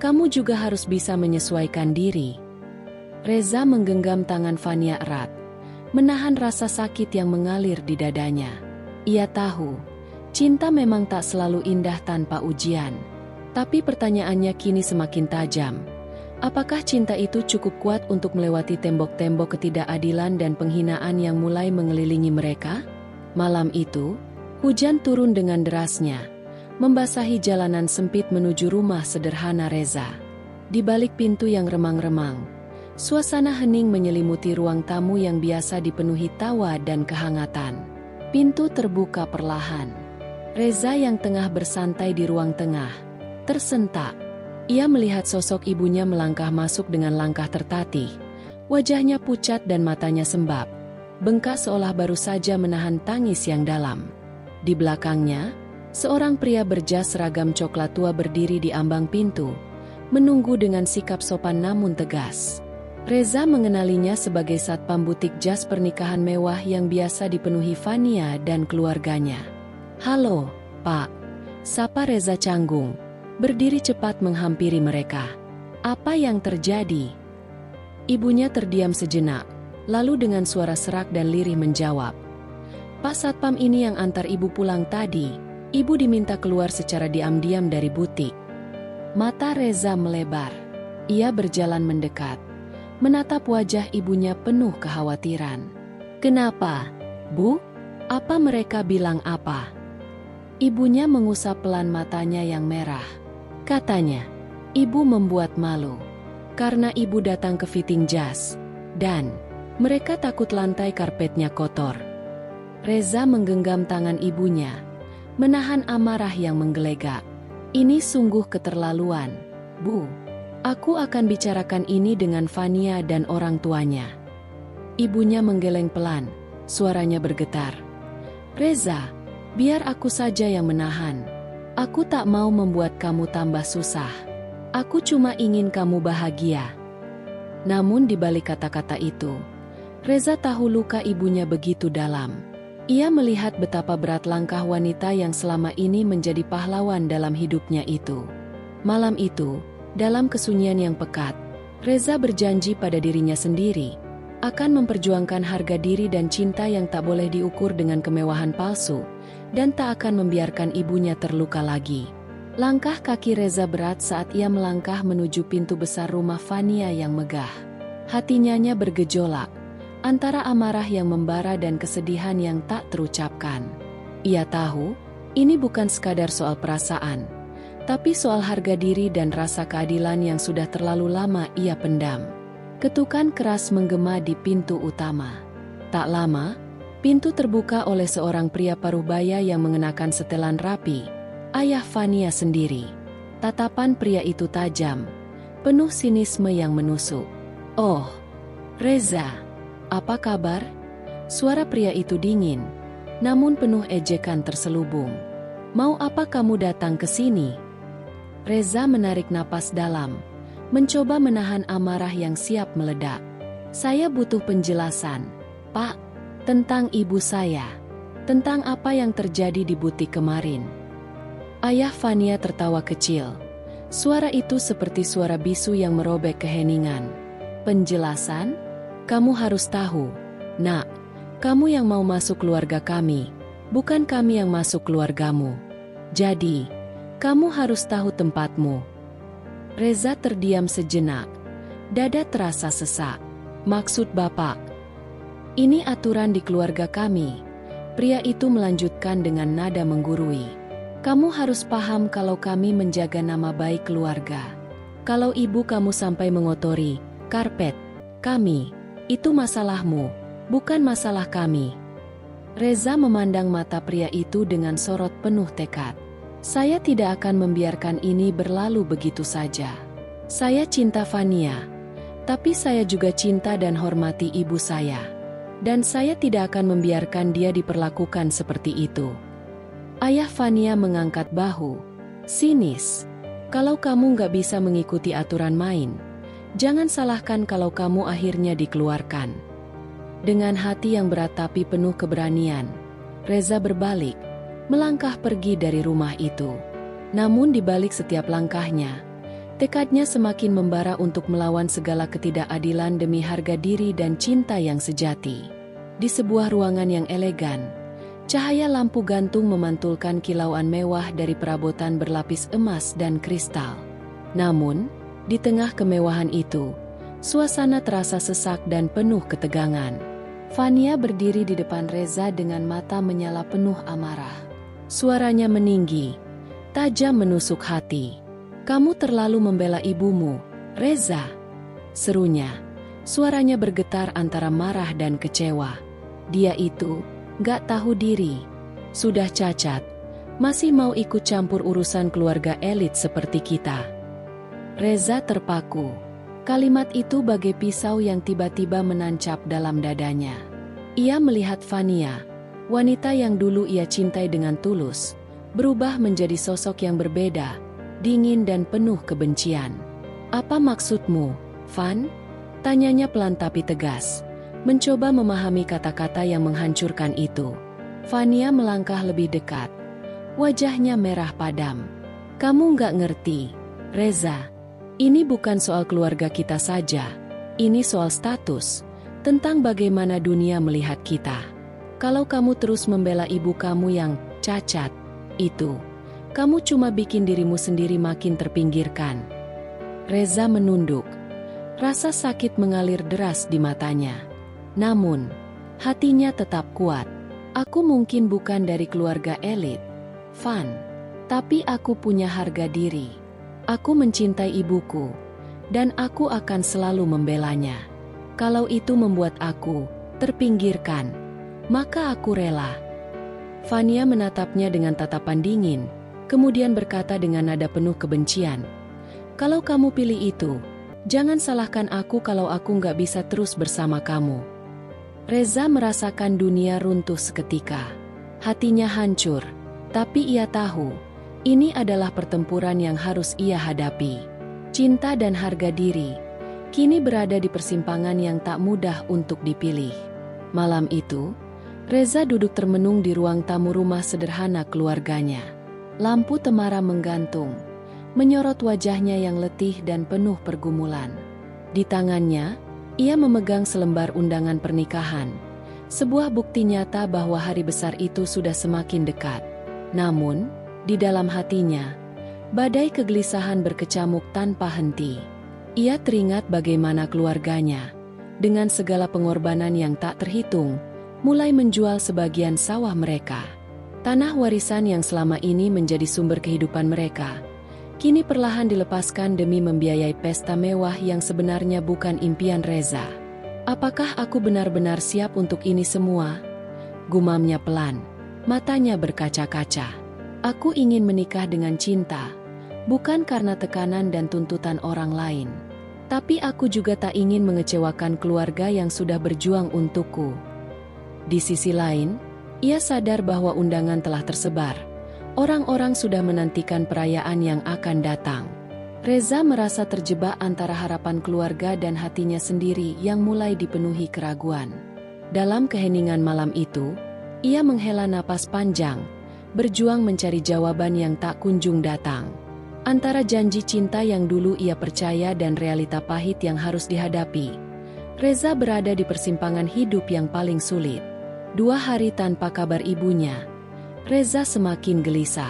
kamu juga harus bisa menyesuaikan diri." Reza menggenggam tangan Fania erat, menahan rasa sakit yang mengalir di dadanya. Ia tahu, cinta memang tak selalu indah tanpa ujian. Tapi pertanyaannya kini semakin tajam. Apakah cinta itu cukup kuat untuk melewati tembok-tembok ketidakadilan dan penghinaan yang mulai mengelilingi mereka? Malam itu, hujan turun dengan derasnya, membasahi jalanan sempit menuju rumah sederhana Reza. Di balik pintu yang remang-remang, suasana hening menyelimuti ruang tamu yang biasa dipenuhi tawa dan kehangatan. Pintu terbuka perlahan. Reza yang tengah bersantai di ruang tengah tersentak. Ia melihat sosok ibunya melangkah masuk dengan langkah tertatih. Wajahnya pucat dan matanya sembab, bengkak seolah baru saja menahan tangis yang dalam. Di belakangnya, seorang pria berjas seragam coklat tua berdiri di ambang pintu, menunggu dengan sikap sopan namun tegas. Reza mengenalinya sebagai satpam butik jas pernikahan mewah yang biasa dipenuhi Fania dan keluarganya. "Halo, Pak," sapa Reza canggung, berdiri cepat menghampiri mereka. "Apa yang terjadi?" Ibunya terdiam sejenak, lalu dengan suara serak dan lirih menjawab, "Pak Satpam ini yang antar ibu pulang tadi. Ibu diminta keluar secara diam-diam dari butik." Mata Reza melebar. Ia berjalan mendekat, menatap wajah ibunya penuh kekhawatiran. "Kenapa, Bu? Apa mereka bilang apa?" Ibunya mengusap pelan matanya yang merah. Katanya, "Ibu membuat malu. karena ibu datang ke fitting jas, dan mereka takut lantai karpetnya kotor. Reza menggenggam tangan ibunya, menahan amarah yang menggelegak. Ini sungguh keterlaluan, Bu. Aku akan bicarakan ini dengan Fania dan orang tuanya. Ibunya menggeleng pelan, suaranya bergetar. Reza, biar aku saja yang menahan. Aku tak mau membuat kamu tambah susah. Aku cuma ingin kamu bahagia. Namun di balik kata-kata itu, Reza tahu luka ibunya begitu dalam. Ia melihat betapa berat langkah wanita yang selama ini menjadi pahlawan dalam hidupnya itu. Malam itu, dalam kesunyian yang pekat, Reza berjanji pada dirinya sendiri akan memperjuangkan harga diri dan cinta yang tak boleh diukur dengan kemewahan palsu, dan tak akan membiarkan ibunya terluka lagi. Langkah kaki Reza berat saat ia melangkah menuju pintu besar rumah Fania yang megah. Hatinya bergejolak, antara amarah yang membara dan kesedihan yang tak terucapkan. Ia tahu, ini bukan sekadar soal perasaan, tapi soal harga diri dan rasa keadilan yang sudah terlalu lama ia pendam. Ketukan keras menggema di pintu utama. Tak lama, pintu terbuka oleh seorang pria paruh-baya yang mengenakan setelan rapi. Ayah Fania sendiri. Tatapan pria itu tajam, penuh sinisme yang menusuk. Oh, Reza, apa kabar? Suara pria itu dingin, namun penuh ejekan terselubung. Mau apa kamu datang ke sini? Reza menarik napas dalam, mencoba menahan amarah yang siap meledak. Saya butuh penjelasan, Pak, tentang ibu saya, tentang apa yang terjadi di butik kemarin. Ayah Fania tertawa kecil. Suara itu seperti suara bisu yang merobek keheningan. Penjelasan? Kamu harus tahu, Nak, kamu yang mau masuk keluarga kami, bukan kami yang masuk keluargamu. Jadi, kamu harus tahu tempatmu. Reza terdiam sejenak. Dada terasa sesak. Maksud Bapak? Ini aturan di keluarga kami. Pria itu melanjutkan dengan nada menggurui. Kamu harus paham kalau kami menjaga nama baik keluarga. Kalau ibu kamu sampai mengotori karpet kami, itu masalahmu, bukan masalah kami. Reza memandang mata pria itu dengan sorot penuh tekad. Saya tidak akan membiarkan ini berlalu begitu saja. Saya cinta Fania, tapi saya juga cinta dan hormati ibu saya. Dan saya tidak akan membiarkan dia diperlakukan seperti itu. Ayah Fania mengangkat bahu, sinis. Kalau kamu nggak bisa mengikuti aturan main, jangan salahkan kalau kamu akhirnya dikeluarkan. Dengan hati yang berat tapi penuh keberanian, Reza berbalik, melangkah pergi dari rumah itu. Namun di balik setiap langkahnya, tekadnya semakin membara untuk melawan segala ketidakadilan demi harga diri dan cinta yang sejati. Di sebuah ruangan yang elegan, cahaya lampu gantung memantulkan kilauan mewah dari perabotan berlapis emas dan kristal. Namun, di tengah kemewahan itu, suasana terasa sesak dan penuh ketegangan. Fania berdiri di depan Reza dengan mata menyala penuh amarah. Suaranya meninggi, tajam menusuk hati. Kamu terlalu membela ibumu, Reza. Serunya, suaranya bergetar antara marah dan kecewa. Dia itu gak tahu diri, sudah cacat, masih mau ikut campur urusan keluarga elit seperti kita. Reza terpaku. Kalimat itu bagai pisau yang tiba-tiba menancap dalam dadanya. Ia melihat Fania, wanita yang dulu ia cintai dengan tulus, berubah menjadi sosok yang berbeda, dingin dan penuh kebencian. Apa maksudmu, Van? Tanyanya pelan tapi tegas, mencoba memahami kata-kata yang menghancurkan itu. Fania melangkah lebih dekat. Wajahnya merah padam. Kamu nggak ngerti, Reza. Ini bukan soal keluarga kita saja. Ini soal status, tentang bagaimana dunia melihat kita. Kalau kamu terus membela ibu kamu yang cacat, itu, kamu cuma bikin dirimu sendiri makin terpinggirkan. Reza menunduk. Rasa sakit mengalir deras di matanya. Namun, hatinya tetap kuat. Aku mungkin bukan dari keluarga elit, Van. Tapi aku punya harga diri. Aku mencintai ibuku. dan aku akan selalu membelanya. Kalau itu membuat aku terpinggirkan, maka aku rela." Fania menatapnya dengan tatapan dingin, kemudian berkata dengan nada penuh kebencian, "Kalau kamu pilih itu, jangan salahkan aku kalau aku nggak bisa terus bersama kamu." Reza merasakan dunia runtuh seketika. Hatinya hancur, tapi ia tahu, ini adalah pertempuran yang harus ia hadapi. Cinta dan harga diri, kini berada di persimpangan yang tak mudah untuk dipilih. Malam itu, Reza duduk termenung di ruang tamu rumah sederhana keluarganya. Lampu temara menggantung, menyorot wajahnya yang letih dan penuh pergumulan. Di tangannya, ia memegang selembar undangan pernikahan, sebuah bukti nyata bahwa hari besar itu sudah semakin dekat. Namun, di dalam hatinya, badai kegelisahan berkecamuk tanpa henti. Ia teringat bagaimana keluarganya, dengan segala pengorbanan yang tak terhitung, mulai menjual sebagian sawah mereka. Tanah warisan yang selama ini menjadi sumber kehidupan mereka, kini perlahan dilepaskan demi membiayai pesta mewah yang sebenarnya bukan impian Reza. "Apakah aku benar-benar siap untuk ini semua?" gumamnya pelan, matanya berkaca-kaca. "Aku ingin menikah dengan cinta, bukan karena tekanan dan tuntutan orang lain. Tapi aku juga tak ingin mengecewakan keluarga yang sudah berjuang untukku." Di sisi lain, ia sadar bahwa undangan telah tersebar. Orang-orang sudah menantikan perayaan yang akan datang. Reza merasa terjebak antara harapan keluarga dan hatinya sendiri yang mulai dipenuhi keraguan. Dalam keheningan malam itu, ia menghela napas panjang, berjuang mencari jawaban yang tak kunjung datang. Antara janji cinta yang dulu ia percaya dan realita pahit yang harus dihadapi, Reza berada di persimpangan hidup yang paling sulit. 2 hari tanpa kabar ibunya, Reza semakin gelisah.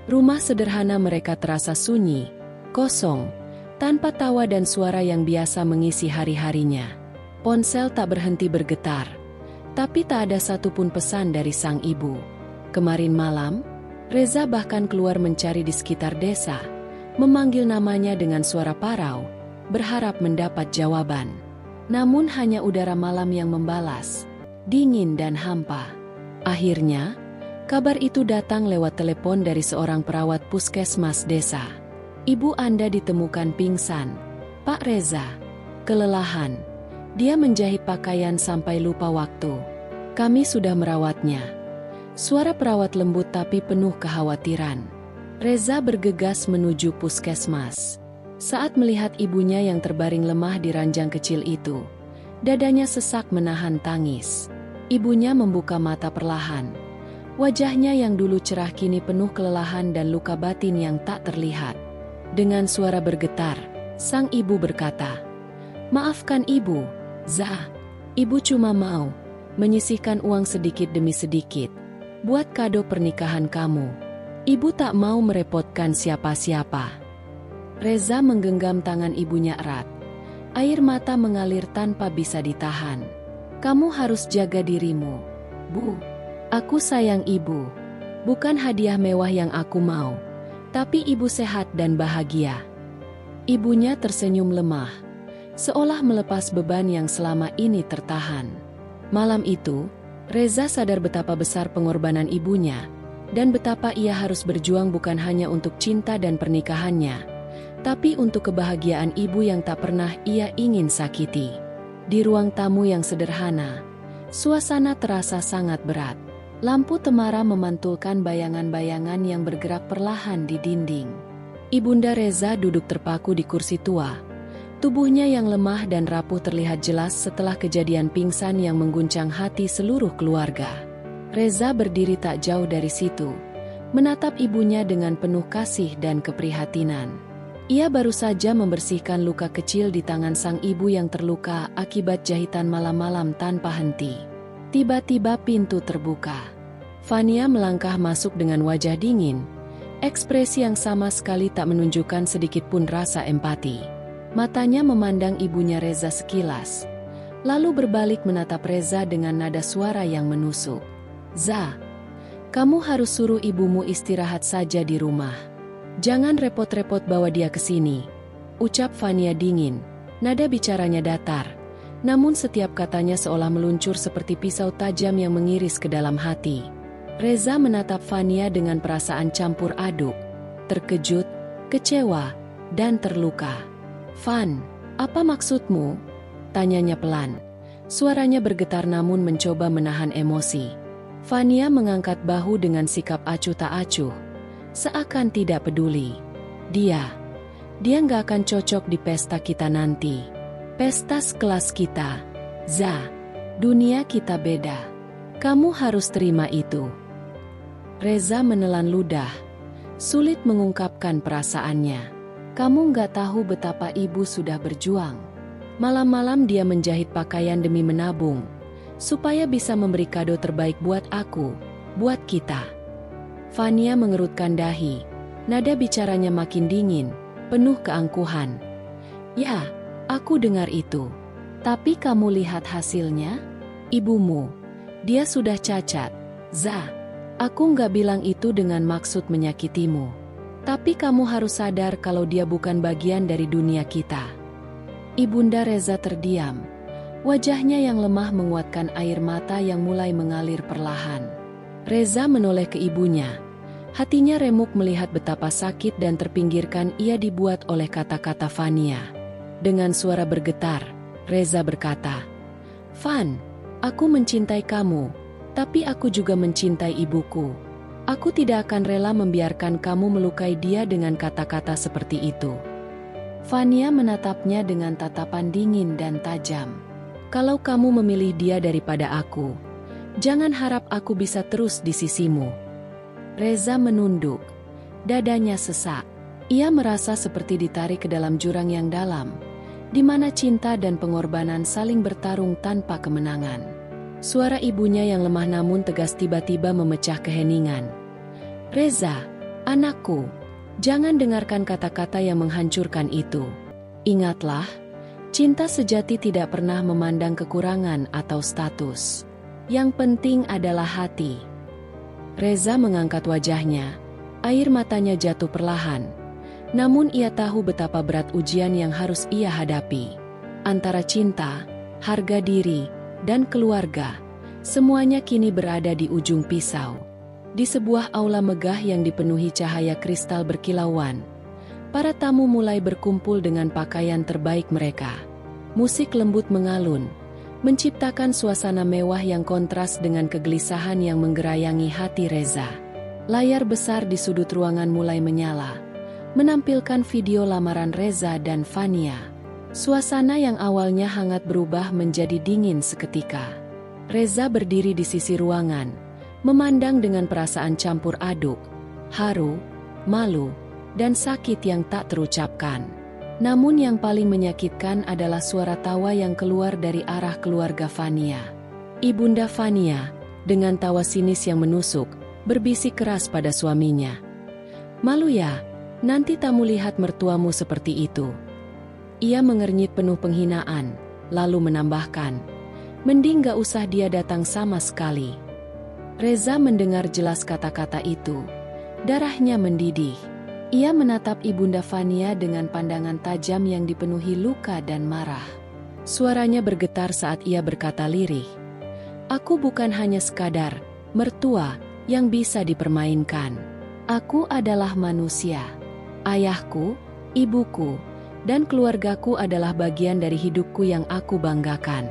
Rumah sederhana mereka terasa sunyi, kosong, tanpa tawa dan suara yang biasa mengisi hari-harinya. Ponsel tak berhenti bergetar, tapi tak ada satupun pesan dari sang ibu. Kemarin malam, Reza bahkan keluar mencari di sekitar desa, memanggil namanya dengan suara parau, berharap mendapat jawaban. Namun hanya udara malam yang membalas, dingin dan hampa. Akhirnya, kabar itu datang lewat telepon dari seorang perawat puskesmas desa. "Ibu Anda ditemukan pingsan, Pak Reza. Kelelahan. Dia menjahit pakaian sampai lupa waktu. Kami sudah merawatnya." Suara perawat lembut tapi penuh kekhawatiran. Reza bergegas menuju puskesmas. Saat melihat ibunya yang terbaring lemah di ranjang kecil itu, dadanya sesak menahan tangis. Ibunya membuka mata perlahan. Wajahnya yang dulu cerah kini penuh kelelahan dan luka batin yang tak terlihat. Dengan suara bergetar, sang ibu berkata, "Maafkan ibu, Zah. Ibu cuma mau menyisihkan uang sedikit demi sedikit buat kado pernikahan kamu. Ibu tak mau merepotkan siapa-siapa." Reza menggenggam tangan ibunya erat. Air mata mengalir tanpa bisa ditahan. "Kamu harus jaga dirimu, Bu. Aku sayang ibu. Bukan hadiah mewah yang aku mau, tapi ibu sehat dan bahagia." Ibunya tersenyum lemah, seolah melepas beban yang selama ini tertahan. Malam itu, Reza sadar betapa besar pengorbanan ibunya, dan betapa ia harus berjuang bukan hanya untuk cinta dan pernikahannya, tapi untuk kebahagiaan ibu yang tak pernah ia ingin sakiti. Di ruang tamu yang sederhana, suasana terasa sangat berat. Lampu temara memantulkan bayangan-bayangan yang bergerak perlahan di dinding. Ibunda Reza duduk terpaku di kursi tua. Tubuhnya yang lemah dan rapuh terlihat jelas setelah kejadian pingsan yang mengguncang hati seluruh keluarga. Reza berdiri tak jauh dari situ, menatap ibunya dengan penuh kasih dan keprihatinan. Ia baru saja membersihkan luka kecil di tangan sang ibu yang terluka akibat jahitan malam-malam tanpa henti. Tiba-tiba pintu terbuka. Fania melangkah masuk dengan wajah dingin, ekspresi yang sama sekali tak menunjukkan sedikit pun rasa empati. Matanya memandang ibunya Reza sekilas, lalu berbalik menatap Reza dengan nada suara yang menusuk. "Za, kamu harus suruh ibumu istirahat saja di rumah. Jangan repot-repot bawa dia ke sini." ucap Fania dingin. Nada bicaranya datar, namun setiap katanya seolah meluncur seperti pisau tajam yang mengiris ke dalam hati. Reza menatap Fania dengan perasaan campur aduk, terkejut, kecewa, dan terluka. "Van, apa maksudmu?" tanyanya pelan. Suaranya bergetar namun mencoba menahan emosi. Fania mengangkat bahu dengan sikap acuh tak acuh, seakan tidak peduli. Dia nggak akan cocok di pesta kita nanti. Pesta kelas kita. Za, dunia kita beda. Kamu harus terima itu. Reza menelan ludah, sulit mengungkapkan perasaannya. Kamu nggak tahu betapa ibu sudah berjuang. Malam-malam dia menjahit pakaian demi menabung, supaya bisa memberi kado terbaik buat aku, buat kita. Fania mengerutkan dahi, nada bicaranya makin dingin, penuh keangkuhan. "Ya, aku dengar itu. Tapi kamu lihat hasilnya? Ibumu, dia sudah cacat. Za, aku nggak bilang itu dengan maksud menyakitimu. Tapi kamu harus sadar kalau dia bukan bagian dari dunia kita." Ibunda Reza terdiam. Wajahnya yang lemah menguatkan air mata yang mulai mengalir perlahan. Reza menoleh ke ibunya. Hatinya remuk melihat betapa sakit dan terpinggirkan ia dibuat oleh kata-kata Fania. Dengan suara bergetar, Reza berkata, "Van, aku mencintai kamu, tapi aku juga mencintai ibuku. Aku tidak akan rela membiarkan kamu melukai dia dengan kata-kata seperti itu." Fania menatapnya dengan tatapan dingin dan tajam. "Kalau kamu memilih dia daripada aku, jangan harap aku bisa terus di sisimu." Reza menunduk. Dadanya sesak. Ia merasa seperti ditarik ke dalam jurang yang dalam, di mana cinta dan pengorbanan saling bertarung tanpa kemenangan. Suara ibunya yang lemah namun tegas tiba-tiba memecah keheningan. "Reza, anakku, jangan dengarkan kata-kata yang menghancurkan itu. Ingatlah, cinta sejati tidak pernah memandang kekurangan atau status. Yang penting adalah hati." Reza mengangkat wajahnya, air matanya jatuh perlahan. Namun ia tahu betapa berat ujian yang harus ia hadapi. Antara cinta, harga diri, dan keluarga, semuanya kini berada di ujung pisau. Di sebuah aula megah yang dipenuhi cahaya kristal berkilauan, para tamu mulai berkumpul dengan pakaian terbaik mereka. Musik lembut mengalun, menciptakan suasana mewah yang kontras dengan kegelisahan yang menggerayangi hati Reza. Layar besar di sudut ruangan mulai menyala, menampilkan video lamaran Reza dan Fania. Suasana yang awalnya hangat berubah menjadi dingin seketika. Reza berdiri di sisi ruangan, memandang dengan perasaan campur aduk, haru, malu, dan sakit yang tak terucapkan. Namun yang paling menyakitkan adalah suara tawa yang keluar dari arah keluarga Fania. Ibunda Fania, dengan tawa sinis yang menusuk, berbisik keras pada suaminya. "Malu ya, nanti tamu lihat mertuamu seperti itu." Ia mengernyit penuh penghinaan, lalu menambahkan, "Mending gak usah dia datang sama sekali." Reza mendengar jelas kata-kata itu. Darahnya mendidih. Ia menatap ibunda Fania dengan pandangan tajam yang dipenuhi luka dan marah. Suaranya bergetar saat ia berkata lirih, "Aku bukan hanya sekadar mertua yang bisa dipermainkan. Aku adalah manusia. Ayahku, ibuku, dan keluargaku adalah bagian dari hidupku yang aku banggakan."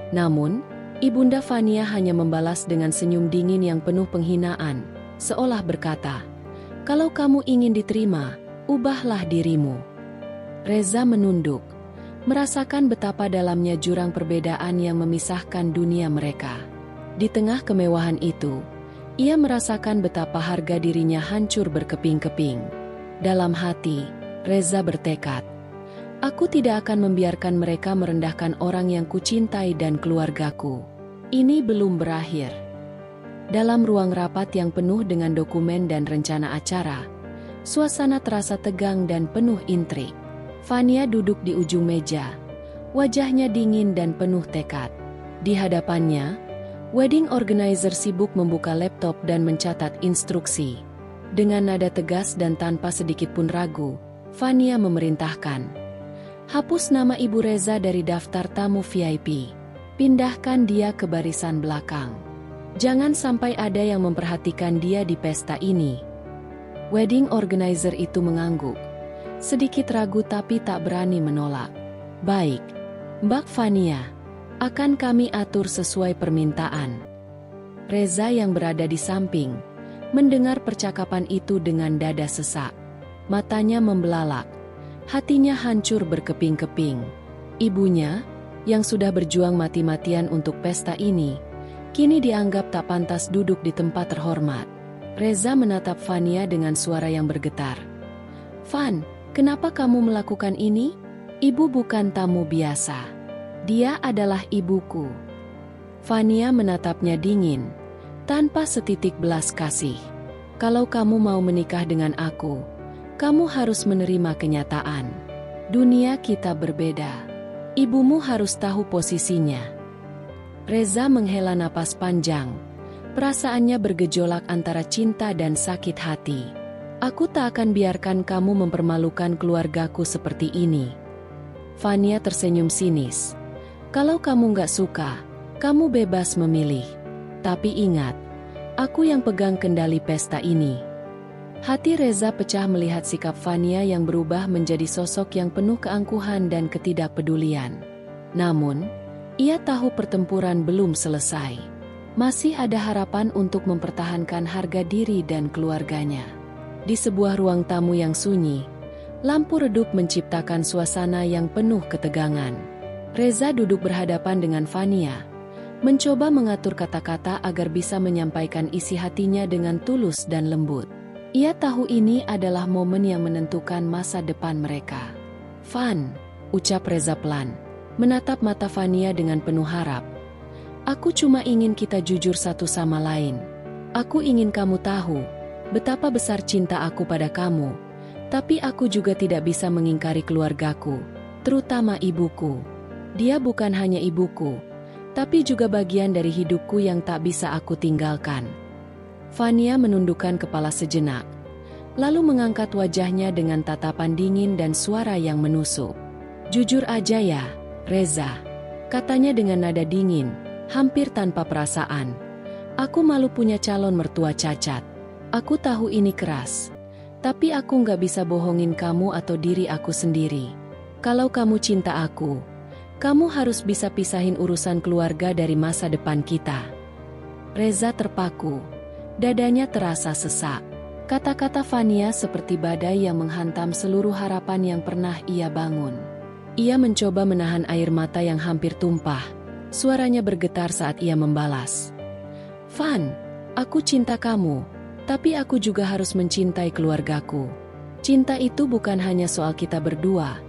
Namun, ibunda Fania hanya membalas dengan senyum dingin yang penuh penghinaan, seolah berkata, "Kalau kamu ingin diterima, ubahlah dirimu." Reza menunduk, merasakan betapa dalamnya jurang perbedaan yang memisahkan dunia mereka. Di tengah kemewahan itu, ia merasakan betapa harga dirinya hancur berkeping-keping. Dalam hati, Reza bertekad, "Aku tidak akan membiarkan mereka merendahkan orang yang kucintai dan keluargaku. Ini belum berakhir." Dalam ruang rapat yang penuh dengan dokumen dan rencana acara, suasana terasa tegang dan penuh intrik. Fania duduk di ujung meja, wajahnya dingin dan penuh tekad. Di hadapannya, wedding organizer sibuk membuka laptop dan mencatat instruksi. Dengan nada tegas dan tanpa sedikit pun ragu, Fania memerintahkan. Hapus nama Ibu Reza dari daftar tamu VIP. Pindahkan dia ke barisan belakang. Jangan sampai ada yang memperhatikan dia di pesta ini. Wedding organizer itu mengangguk. Sedikit ragu tapi tak berani menolak. Baik, Mbak Fania. Akan kami atur sesuai permintaan. Reza yang berada di samping mendengar percakapan itu dengan dada sesak. Matanya membelalak. Hatinya hancur berkeping-keping. Ibunya, yang sudah berjuang mati-matian untuk pesta ini, kini dianggap tak pantas duduk di tempat terhormat. Reza menatap Fania dengan suara yang bergetar. "Van, kenapa kamu melakukan ini? Ibu bukan tamu biasa. Dia adalah ibuku." Fania menatapnya dingin, tanpa setitik belas kasih. "Kalau kamu mau menikah dengan aku, kamu harus menerima kenyataan. Dunia kita berbeda. Ibumu harus tahu posisinya." Reza menghela napas panjang. Perasaannya bergejolak antara cinta dan sakit hati. "Aku tak akan biarkan kamu mempermalukan keluargaku seperti ini." Fania tersenyum sinis. "Kalau kamu gak suka, kamu bebas memilih. Tapi ingat, aku yang pegang kendali pesta ini." Hati Reza pecah melihat sikap Fania yang berubah menjadi sosok yang penuh keangkuhan dan ketidakpedulian. Namun, ia tahu pertempuran belum selesai. Masih ada harapan untuk mempertahankan harga diri dan keluarganya. Di sebuah ruang tamu yang sunyi, lampu redup menciptakan suasana yang penuh ketegangan. Reza duduk berhadapan dengan Fania, mencoba mengatur kata-kata agar bisa menyampaikan isi hatinya dengan tulus dan lembut. Ia tahu ini adalah momen yang menentukan masa depan mereka. "Van," ucap Reza pelan, menatap mata Fania dengan penuh harap. "Aku cuma ingin kita jujur satu sama lain. Aku ingin kamu tahu betapa besar cinta aku pada kamu, tapi aku juga tidak bisa mengingkari keluargaku, terutama ibuku. Dia bukan hanya ibuku, tapi juga bagian dari hidupku yang tak bisa aku tinggalkan." Fania menundukkan kepala sejenak, lalu mengangkat wajahnya dengan tatapan dingin dan suara yang menusuk. "Jujur aja ya, Reza," katanya dengan nada dingin, hampir tanpa perasaan. "Aku malu punya calon mertua cacat. Aku tahu ini keras, tapi aku nggak bisa bohongin kamu atau diri aku sendiri. Kalau kamu cinta aku, kamu harus bisa pisahin urusan keluarga dari masa depan kita." Reza terpaku. Dadanya terasa sesak. Kata-kata Fania seperti badai yang menghantam seluruh harapan yang pernah ia bangun. Ia mencoba menahan air mata yang hampir tumpah. Suaranya bergetar saat ia membalas. "Van, aku cinta kamu, tapi aku juga harus mencintai keluargaku. Cinta itu bukan hanya soal kita berdua,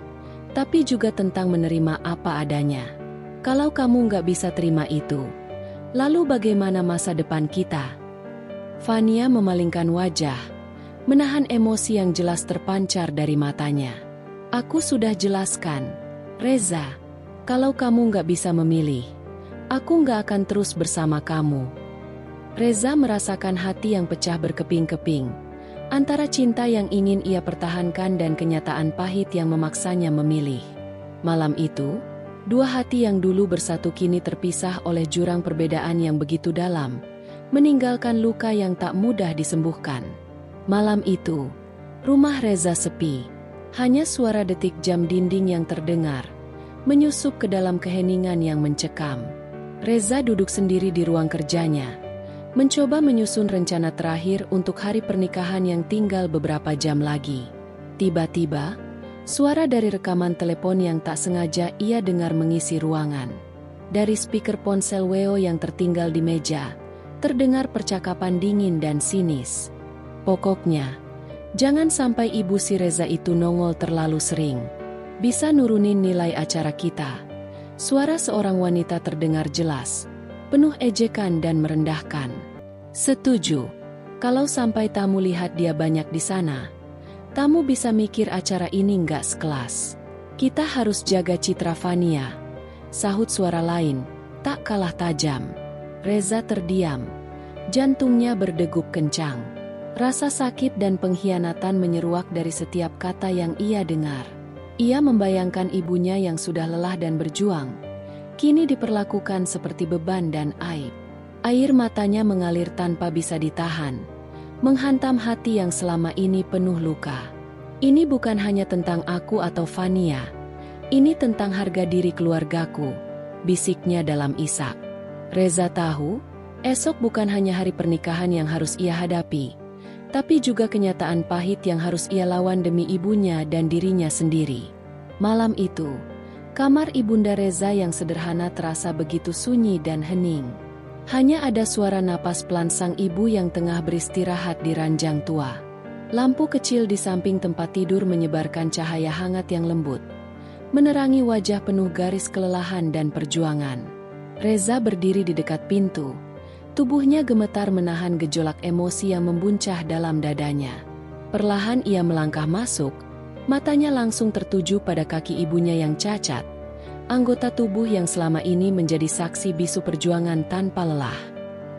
tapi juga tentang menerima apa adanya. Kalau kamu nggak bisa terima itu, lalu bagaimana masa depan kita?" Fania memalingkan wajah, menahan emosi yang jelas terpancar dari matanya. "Aku sudah jelaskan, Reza, kalau kamu nggak bisa memilih, aku nggak akan terus bersama kamu." Reza merasakan hati yang pecah berkeping-keping, antara cinta yang ingin ia pertahankan dan kenyataan pahit yang memaksanya memilih. Malam itu, dua hati yang dulu bersatu kini terpisah oleh jurang perbedaan yang begitu dalam, meninggalkan luka yang tak mudah disembuhkan. Malam itu, rumah Reza sepi. Hanya suara detik jam dinding yang terdengar, menyusup ke dalam keheningan yang mencekam. Reza duduk sendiri di ruang kerjanya, mencoba menyusun rencana terakhir untuk hari pernikahan yang tinggal beberapa jam lagi. Tiba-tiba, suara dari rekaman telepon yang tak sengaja ia dengar mengisi ruangan. Dari speaker ponsel Weo yang tertinggal di meja, terdengar percakapan dingin dan sinis. "Pokoknya, jangan sampai ibu si Reza itu nongol terlalu sering. Bisa nurunin nilai acara kita." Suara seorang wanita terdengar jelas, penuh ejekan dan merendahkan. "Setuju. Kalau sampai tamu lihat dia banyak di sana, tamu bisa mikir acara ini nggak sekelas. Kita harus jaga citra Fania," sahut suara lain, tak kalah tajam. Reza terdiam. Jantungnya berdegup kencang. Rasa sakit dan pengkhianatan menyeruak dari setiap kata yang ia dengar. Ia membayangkan ibunya yang sudah lelah dan berjuang, kini diperlakukan seperti beban dan aib. Air matanya mengalir tanpa bisa ditahan, menghantam hati yang selama ini penuh luka. Ini bukan hanya tentang aku atau Fania. Ini tentang harga diri keluargaku, bisiknya dalam isak. Reza tahu, esok bukan hanya hari pernikahan yang harus ia hadapi, tapi juga kenyataan pahit yang harus ia lawan demi ibunya dan dirinya sendiri. Malam itu, kamar Ibunda Reza yang sederhana terasa begitu sunyi dan hening. Hanya ada suara napas pelan sang ibu yang tengah beristirahat di ranjang tua. Lampu kecil di samping tempat tidur menyebarkan cahaya hangat yang lembut, menerangi wajah penuh garis kelelahan dan perjuangan. Reza berdiri di dekat pintu. Tubuhnya gemetar menahan gejolak emosi yang membuncah dalam dadanya. Perlahan ia melangkah masuk, matanya langsung tertuju pada kaki ibunya yang cacat, anggota tubuh yang selama ini menjadi saksi bisu perjuangan tanpa lelah.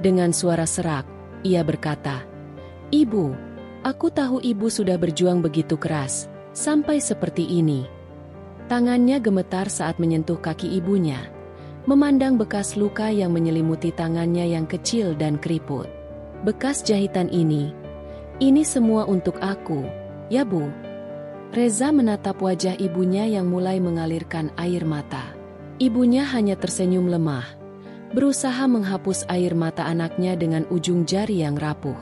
Dengan suara serak, ia berkata, "Ibu, aku tahu ibu sudah berjuang begitu keras, sampai seperti ini." Tangannya gemetar saat menyentuh kaki ibunya, memandang bekas luka yang menyelimuti tangannya yang kecil dan keriput. "Bekas jahitan ini semua untuk aku, ya Bu." Reza menatap wajah ibunya yang mulai mengalirkan air mata. Ibunya hanya tersenyum lemah, berusaha menghapus air mata anaknya dengan ujung jari yang rapuh.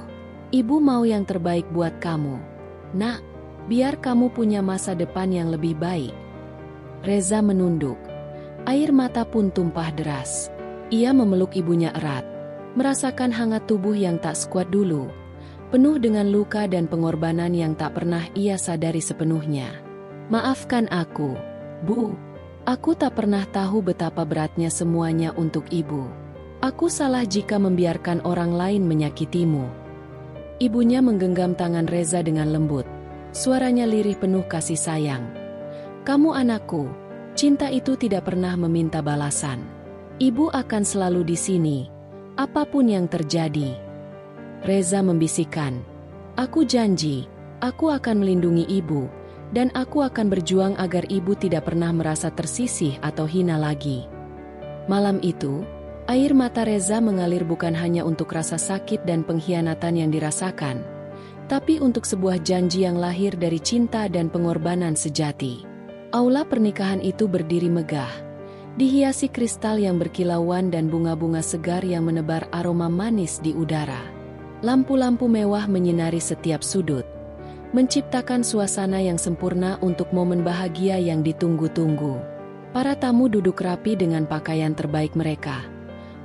"Ibu mau yang terbaik buat kamu, Nak, biar kamu punya masa depan yang lebih baik." Reza menunduk. Air mata pun tumpah deras. Ia memeluk ibunya erat, merasakan hangat tubuh yang tak sekuat dulu, penuh dengan luka dan pengorbanan yang tak pernah ia sadari sepenuhnya. "Maafkan aku, Bu. Aku tak pernah tahu betapa beratnya semuanya untuk ibu. Aku salah jika membiarkan orang lain menyakitimu." Ibunya menggenggam tangan Reza dengan lembut. Suaranya lirih penuh kasih sayang. "Kamu anakku. Cinta itu tidak pernah meminta balasan. Ibu akan selalu di sini, apapun yang terjadi." Reza membisikkan, "Aku janji, aku akan melindungi ibu, dan aku akan berjuang agar ibu tidak pernah merasa tersisih atau hina lagi." Malam itu, air mata Reza mengalir bukan hanya untuk rasa sakit dan pengkhianatan yang dirasakan, tapi untuk sebuah janji yang lahir dari cinta dan pengorbanan sejati. Aula pernikahan itu berdiri megah, dihiasi kristal yang berkilauan dan bunga-bunga segar yang menebar aroma manis di udara. Lampu-lampu mewah menyinari setiap sudut, menciptakan suasana yang sempurna untuk momen bahagia yang ditunggu-tunggu. Para tamu duduk rapi dengan pakaian terbaik mereka,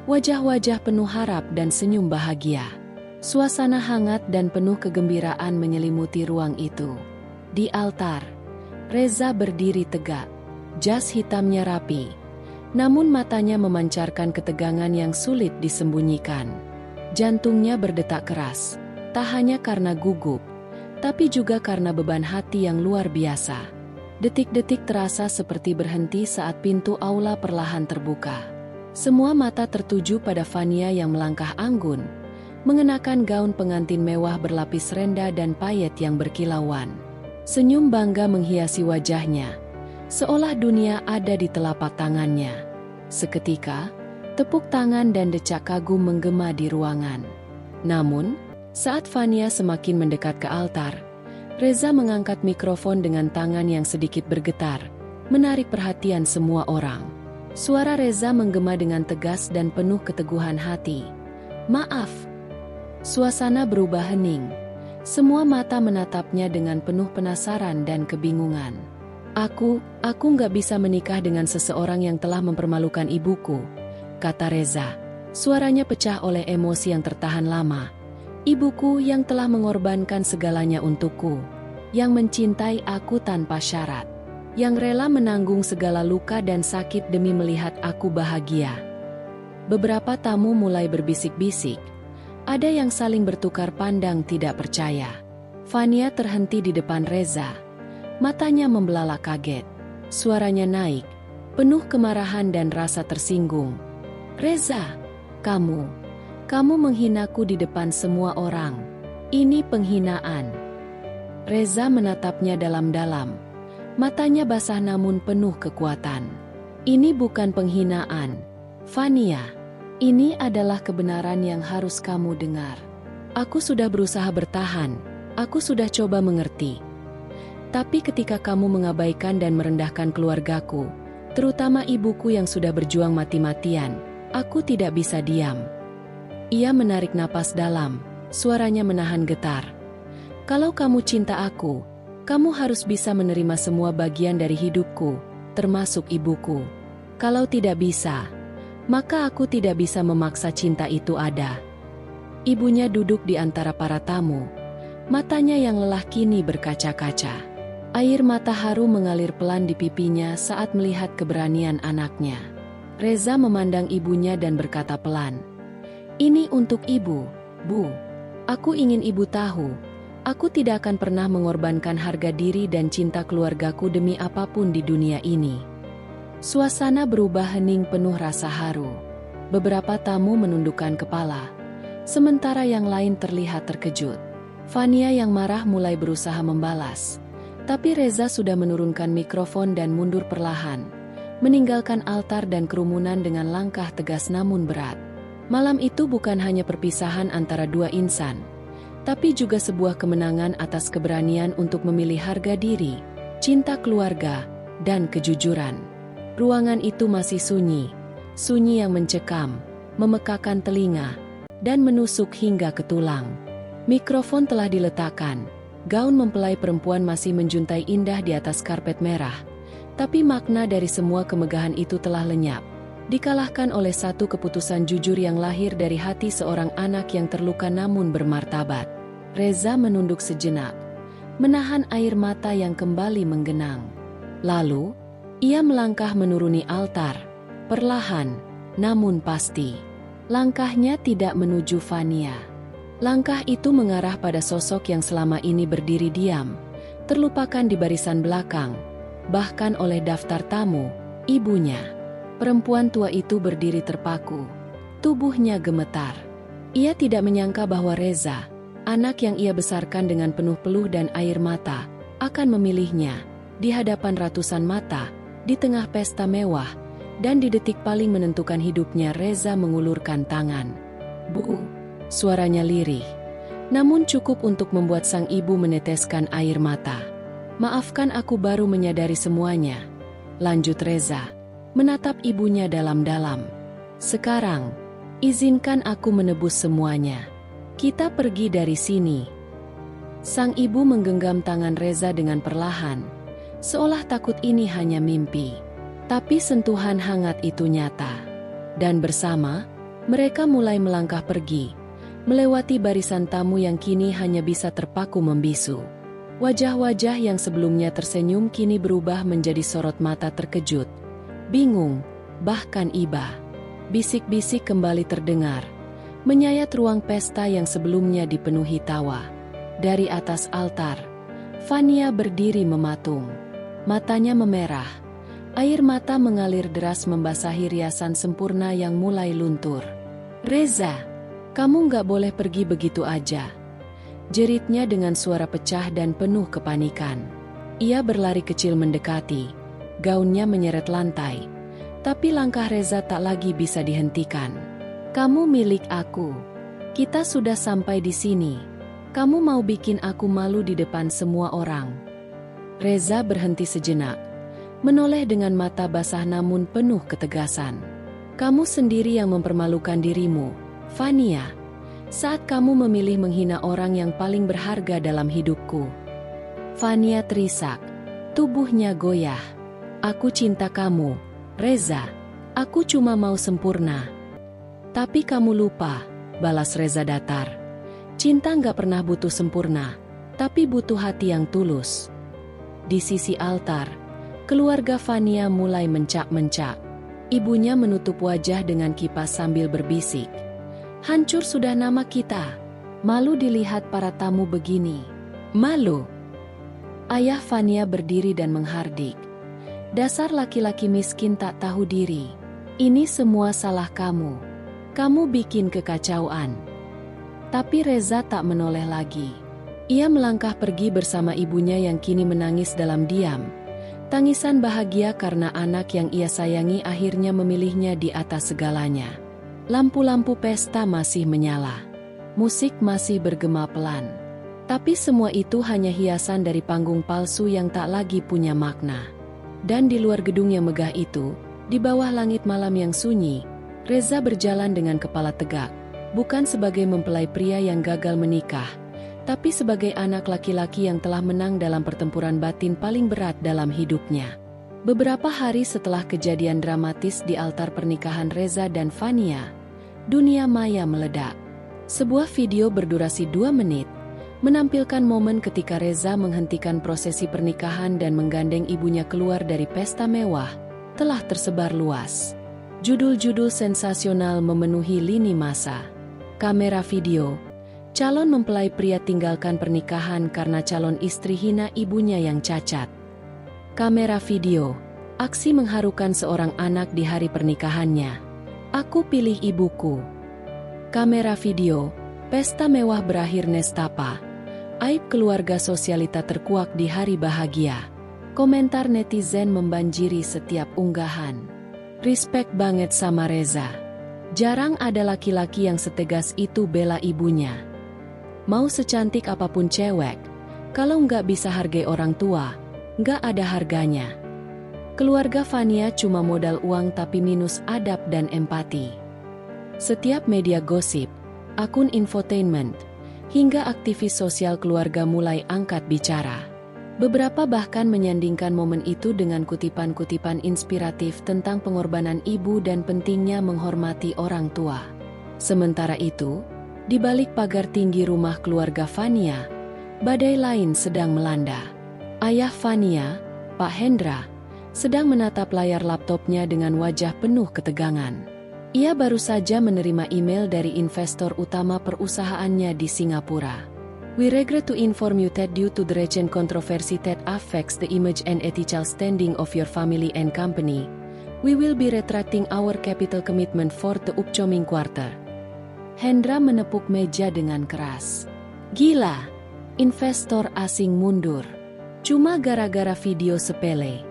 wajah-wajah penuh harap dan senyum bahagia. Suasana hangat dan penuh kegembiraan menyelimuti ruang itu. Di altar, Reza berdiri tegak, jas hitamnya rapi, namun matanya memancarkan ketegangan yang sulit disembunyikan. Jantungnya berdetak keras, tak hanya karena gugup, tapi juga karena beban hati yang luar biasa. Detik-detik terasa seperti berhenti saat pintu aula perlahan terbuka. Semua mata tertuju pada Fania yang melangkah anggun, mengenakan gaun pengantin mewah berlapis renda dan payet yang berkilauan. Senyum bangga menghiasi wajahnya, seolah dunia ada di telapak tangannya. Seketika, tepuk tangan dan decak kagum menggema di ruangan. Namun, saat Fania semakin mendekat ke altar, Reza mengangkat mikrofon dengan tangan yang sedikit bergetar, menarik perhatian semua orang. Suara Reza menggema dengan tegas dan penuh keteguhan hati. "Maaf." Suasana berubah hening. Semua mata menatapnya dengan penuh penasaran dan kebingungan. Aku nggak bisa menikah dengan seseorang yang telah mempermalukan ibuku," kata Reza. Suaranya pecah oleh emosi yang tertahan lama. "Ibuku yang telah mengorbankan segalanya untukku, yang mencintai aku tanpa syarat, yang rela menanggung segala luka dan sakit demi melihat aku bahagia." Beberapa tamu mulai berbisik-bisik. Ada yang saling bertukar pandang tidak percaya. Fania terhenti di depan Reza. Matanya membelalak kaget. Suaranya naik, penuh kemarahan dan rasa tersinggung. "Reza, kamu menghinaku di depan semua orang. Ini penghinaan. Reza menatapnya dalam-dalam. Matanya basah namun penuh kekuatan. Ini bukan penghinaan, Fania. Ini adalah kebenaran yang harus kamu dengar. Aku sudah berusaha bertahan, aku sudah coba mengerti. Tapi ketika kamu mengabaikan dan merendahkan keluargaku, terutama ibuku yang sudah berjuang mati-matian, aku tidak bisa diam. Ia menarik napas dalam, suaranya menahan getar. Kalau kamu cinta aku, kamu harus bisa menerima semua bagian dari hidupku, termasuk ibuku. Kalau tidak bisa, maka aku tidak bisa memaksa cinta itu ada. Ibunya duduk di antara para tamu. Matanya yang lelah kini berkaca-kaca. Air mata haru mengalir pelan di pipinya saat melihat keberanian anaknya. Reza memandang ibunya dan berkata pelan, "Ini untuk ibu, Bu. Aku ingin ibu tahu, aku tidak akan pernah mengorbankan harga diri dan cinta keluargaku demi apapun di dunia ini." Suasana berubah hening penuh rasa haru. Beberapa tamu menundukkan kepala, sementara yang lain terlihat terkejut. Fania yang marah mulai berusaha membalas. Tapi Reza sudah menurunkan mikrofon dan mundur perlahan, meninggalkan altar dan kerumunan dengan langkah tegas namun berat. Malam itu bukan hanya perpisahan antara dua insan, tapi juga sebuah kemenangan atas keberanian untuk memilih harga diri, cinta keluarga, dan kejujuran. Ruangan itu masih sunyi, sunyi yang mencekam, memekakan telinga, dan menusuk hingga ke tulang. Mikrofon telah diletakkan. Gaun mempelai perempuan masih menjuntai indah di atas karpet merah, tapi makna dari semua kemegahan itu telah lenyap, dikalahkan oleh satu keputusan jujur yang lahir dari hati seorang anak yang terluka namun bermartabat. Reza menunduk sejenak, menahan air mata yang kembali menggenang. Lalu, ia melangkah menuruni altar, perlahan, namun pasti. Langkahnya tidak menuju Fania. Langkah itu mengarah pada sosok yang selama ini berdiri diam, terlupakan di barisan belakang, bahkan oleh daftar tamu, ibunya. Perempuan tua itu berdiri terpaku, tubuhnya gemetar. Ia tidak menyangka bahwa Reza, anak yang ia besarkan dengan penuh peluh dan air mata, akan memilihnya, di hadapan ratusan mata, di tengah pesta mewah, dan di detik paling menentukan hidupnya. Reza mengulurkan tangan. "Bu." Suaranya lirih, namun cukup untuk membuat sang ibu meneteskan air mata. "Maafkan, aku baru menyadari semuanya," lanjut Reza, menatap ibunya dalam-dalam. "Sekarang, izinkan aku menebus semuanya. Kita pergi dari sini." Sang ibu menggenggam tangan Reza dengan perlahan, seolah takut ini hanya mimpi. Tapi sentuhan hangat itu nyata. Dan bersama, mereka mulai melangkah pergi, melewati barisan tamu yang kini hanya bisa terpaku membisu. Wajah-wajah yang sebelumnya tersenyum kini berubah menjadi sorot mata terkejut, bingung, bahkan iba. Bisik-bisik kembali terdengar, menyayat ruang pesta yang sebelumnya dipenuhi tawa. Dari atas altar, Fania berdiri mematung. Matanya memerah, air mata mengalir deras membasahi riasan sempurna yang mulai luntur. "Reza, kamu nggak boleh pergi begitu aja," jeritnya dengan suara pecah dan penuh kepanikan. Ia berlari kecil mendekati, gaunnya menyeret lantai, tapi langkah Reza tak lagi bisa dihentikan. "Kamu milik aku. Kita sudah sampai di sini. Kamu mau bikin aku malu di depan semua orang." Reza berhenti sejenak, menoleh dengan mata basah namun penuh ketegasan. "Kamu sendiri yang mempermalukan dirimu, Fania, saat kamu memilih menghina orang yang paling berharga dalam hidupku." Fania terisak, tubuhnya goyah. "Aku cinta kamu, Reza. Aku cuma mau sempurna." "Tapi kamu lupa," balas Reza datar. "Cinta nggak pernah butuh sempurna, tapi butuh hati yang tulus." Di sisi altar, keluarga Fania mulai mencak-mencak. Ibunya menutup wajah dengan kipas sambil berbisik, "Hancur sudah nama kita. Malu dilihat para tamu begini. Malu." Ayah Fania berdiri dan menghardik. "Dasar laki-laki miskin tak tahu diri. Ini semua salah kamu. Kamu bikin kekacauan." Tapi Reza tak menoleh lagi. Ia melangkah pergi bersama ibunya yang kini menangis dalam diam. Tangisan bahagia karena anak yang ia sayangi akhirnya memilihnya di atas segalanya. Lampu-lampu pesta masih menyala. Musik masih bergema pelan. Tapi semua itu hanya hiasan dari panggung palsu yang tak lagi punya makna. Dan di luar gedung yang megah itu, di bawah langit malam yang sunyi, Reza berjalan dengan kepala tegak. Bukan sebagai mempelai pria yang gagal menikah, tapi sebagai anak laki-laki yang telah menang dalam pertempuran batin paling berat dalam hidupnya. Beberapa hari setelah kejadian dramatis di altar pernikahan Reza dan Fania, dunia maya meledak. Sebuah video berdurasi 2 menit, menampilkan momen ketika Reza menghentikan prosesi pernikahan dan menggandeng ibunya keluar dari pesta mewah, telah tersebar luas. Judul-judul sensasional memenuhi lini masa. Kamera video, calon mempelai pria tinggalkan pernikahan karena calon istri hina ibunya yang cacat. Kamera video, aksi mengharukan seorang anak di hari pernikahannya. Aku pilih ibuku. Kamera video, pesta mewah berakhir nestapa. Aib keluarga sosialita terkuak di hari bahagia. Komentar netizen membanjiri setiap unggahan. Respect banget sama Reza. Jarang ada laki-laki yang setegas itu bela ibunya. Mau secantik apapun cewek, kalau nggak bisa hargai orang tua, nggak ada harganya. Keluarga Fania cuma modal uang tapi minus adab dan empati. Setiap media gosip, akun infotainment, hingga aktivis sosial keluarga mulai angkat bicara. Beberapa bahkan menyandingkan momen itu dengan kutipan-kutipan inspiratif tentang pengorbanan ibu dan pentingnya menghormati orang tua. Sementara itu, di balik pagar tinggi rumah keluarga Fania, badai lain sedang melanda. Ayah Fania, Pak Hendra, sedang menatap layar laptopnya dengan wajah penuh ketegangan. Ia baru saja menerima email dari investor utama perusahaannya di Singapura. We regret to inform you that due to the recent controversy that affects the image and ethical standing of your family and company, we will be retracting our capital commitment for the upcoming quarter. Hendra menepuk meja dengan keras. Gila, investor asing mundur. Cuma gara-gara video sepele.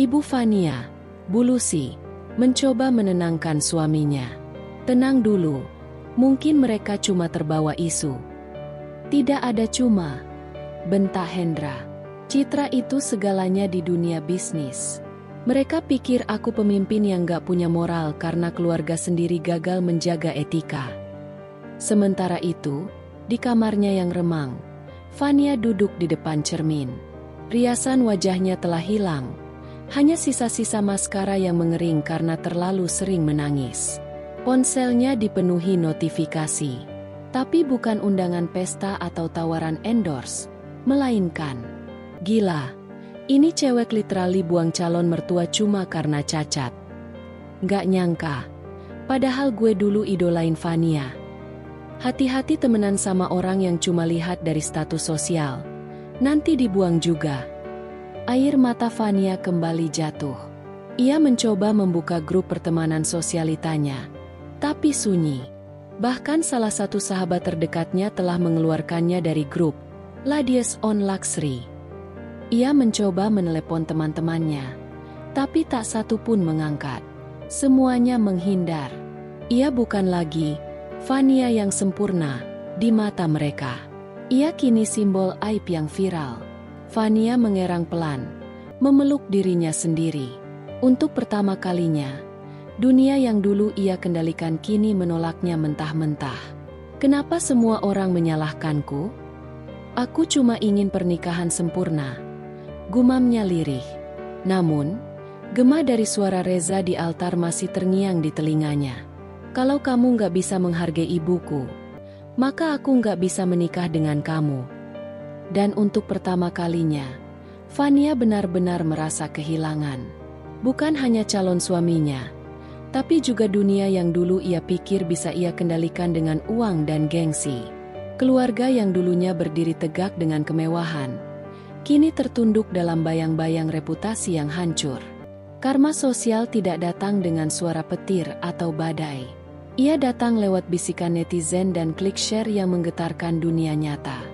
Ibu Fania, Bu Lucy, mencoba menenangkan suaminya. Tenang dulu, mungkin mereka cuma terbawa isu. Tidak ada cuma, bentak Hendra. Citra itu segalanya di dunia bisnis. Mereka pikir aku pemimpin yang gak punya moral karena keluarga sendiri gagal menjaga etika. Sementara itu, di kamarnya yang remang, Fania duduk di depan cermin. Riasan wajahnya telah hilang. Hanya sisa-sisa maskara yang mengering karena terlalu sering menangis. Ponselnya dipenuhi notifikasi. Tapi bukan undangan pesta atau tawaran endorse, melainkan, gila, ini cewek literally buang calon mertua cuma karena cacat. Gak nyangka, padahal gue dulu idolain Fania. Hati-hati temenan sama orang yang cuma lihat dari status sosial, nanti dibuang juga. Air mata Fania kembali jatuh. Ia mencoba membuka grup pertemanan sosialitanya, tapi sunyi. Bahkan salah satu sahabat terdekatnya telah mengeluarkannya dari grup Ladies on Luxury. Ia mencoba menelepon teman-temannya, tapi tak satu pun mengangkat. Semuanya menghindar. Ia bukan lagi Fania yang sempurna di mata mereka. Ia kini simbol aib yang viral. Fania mengerang pelan, memeluk dirinya sendiri. Untuk pertama kalinya, dunia yang dulu ia kendalikan kini menolaknya mentah-mentah. Kenapa semua orang menyalahkanku? Aku cuma ingin pernikahan sempurna. Gumamnya lirih. Namun, gema dari suara Reza di altar masih terngiang di telinganya. Kalau kamu gak bisa menghargai ibuku, maka aku gak bisa menikah dengan kamu. Dan untuk pertama kalinya, Fania benar-benar merasa kehilangan. Bukan hanya calon suaminya, tapi juga dunia yang dulu ia pikir bisa ia kendalikan dengan uang dan gengsi. Keluarga yang dulunya berdiri tegak dengan kemewahan, kini tertunduk dalam bayang-bayang reputasi yang hancur. Karma sosial tidak datang dengan suara petir atau badai. Ia datang lewat bisikan netizen dan klik share yang menggetarkan dunia nyata.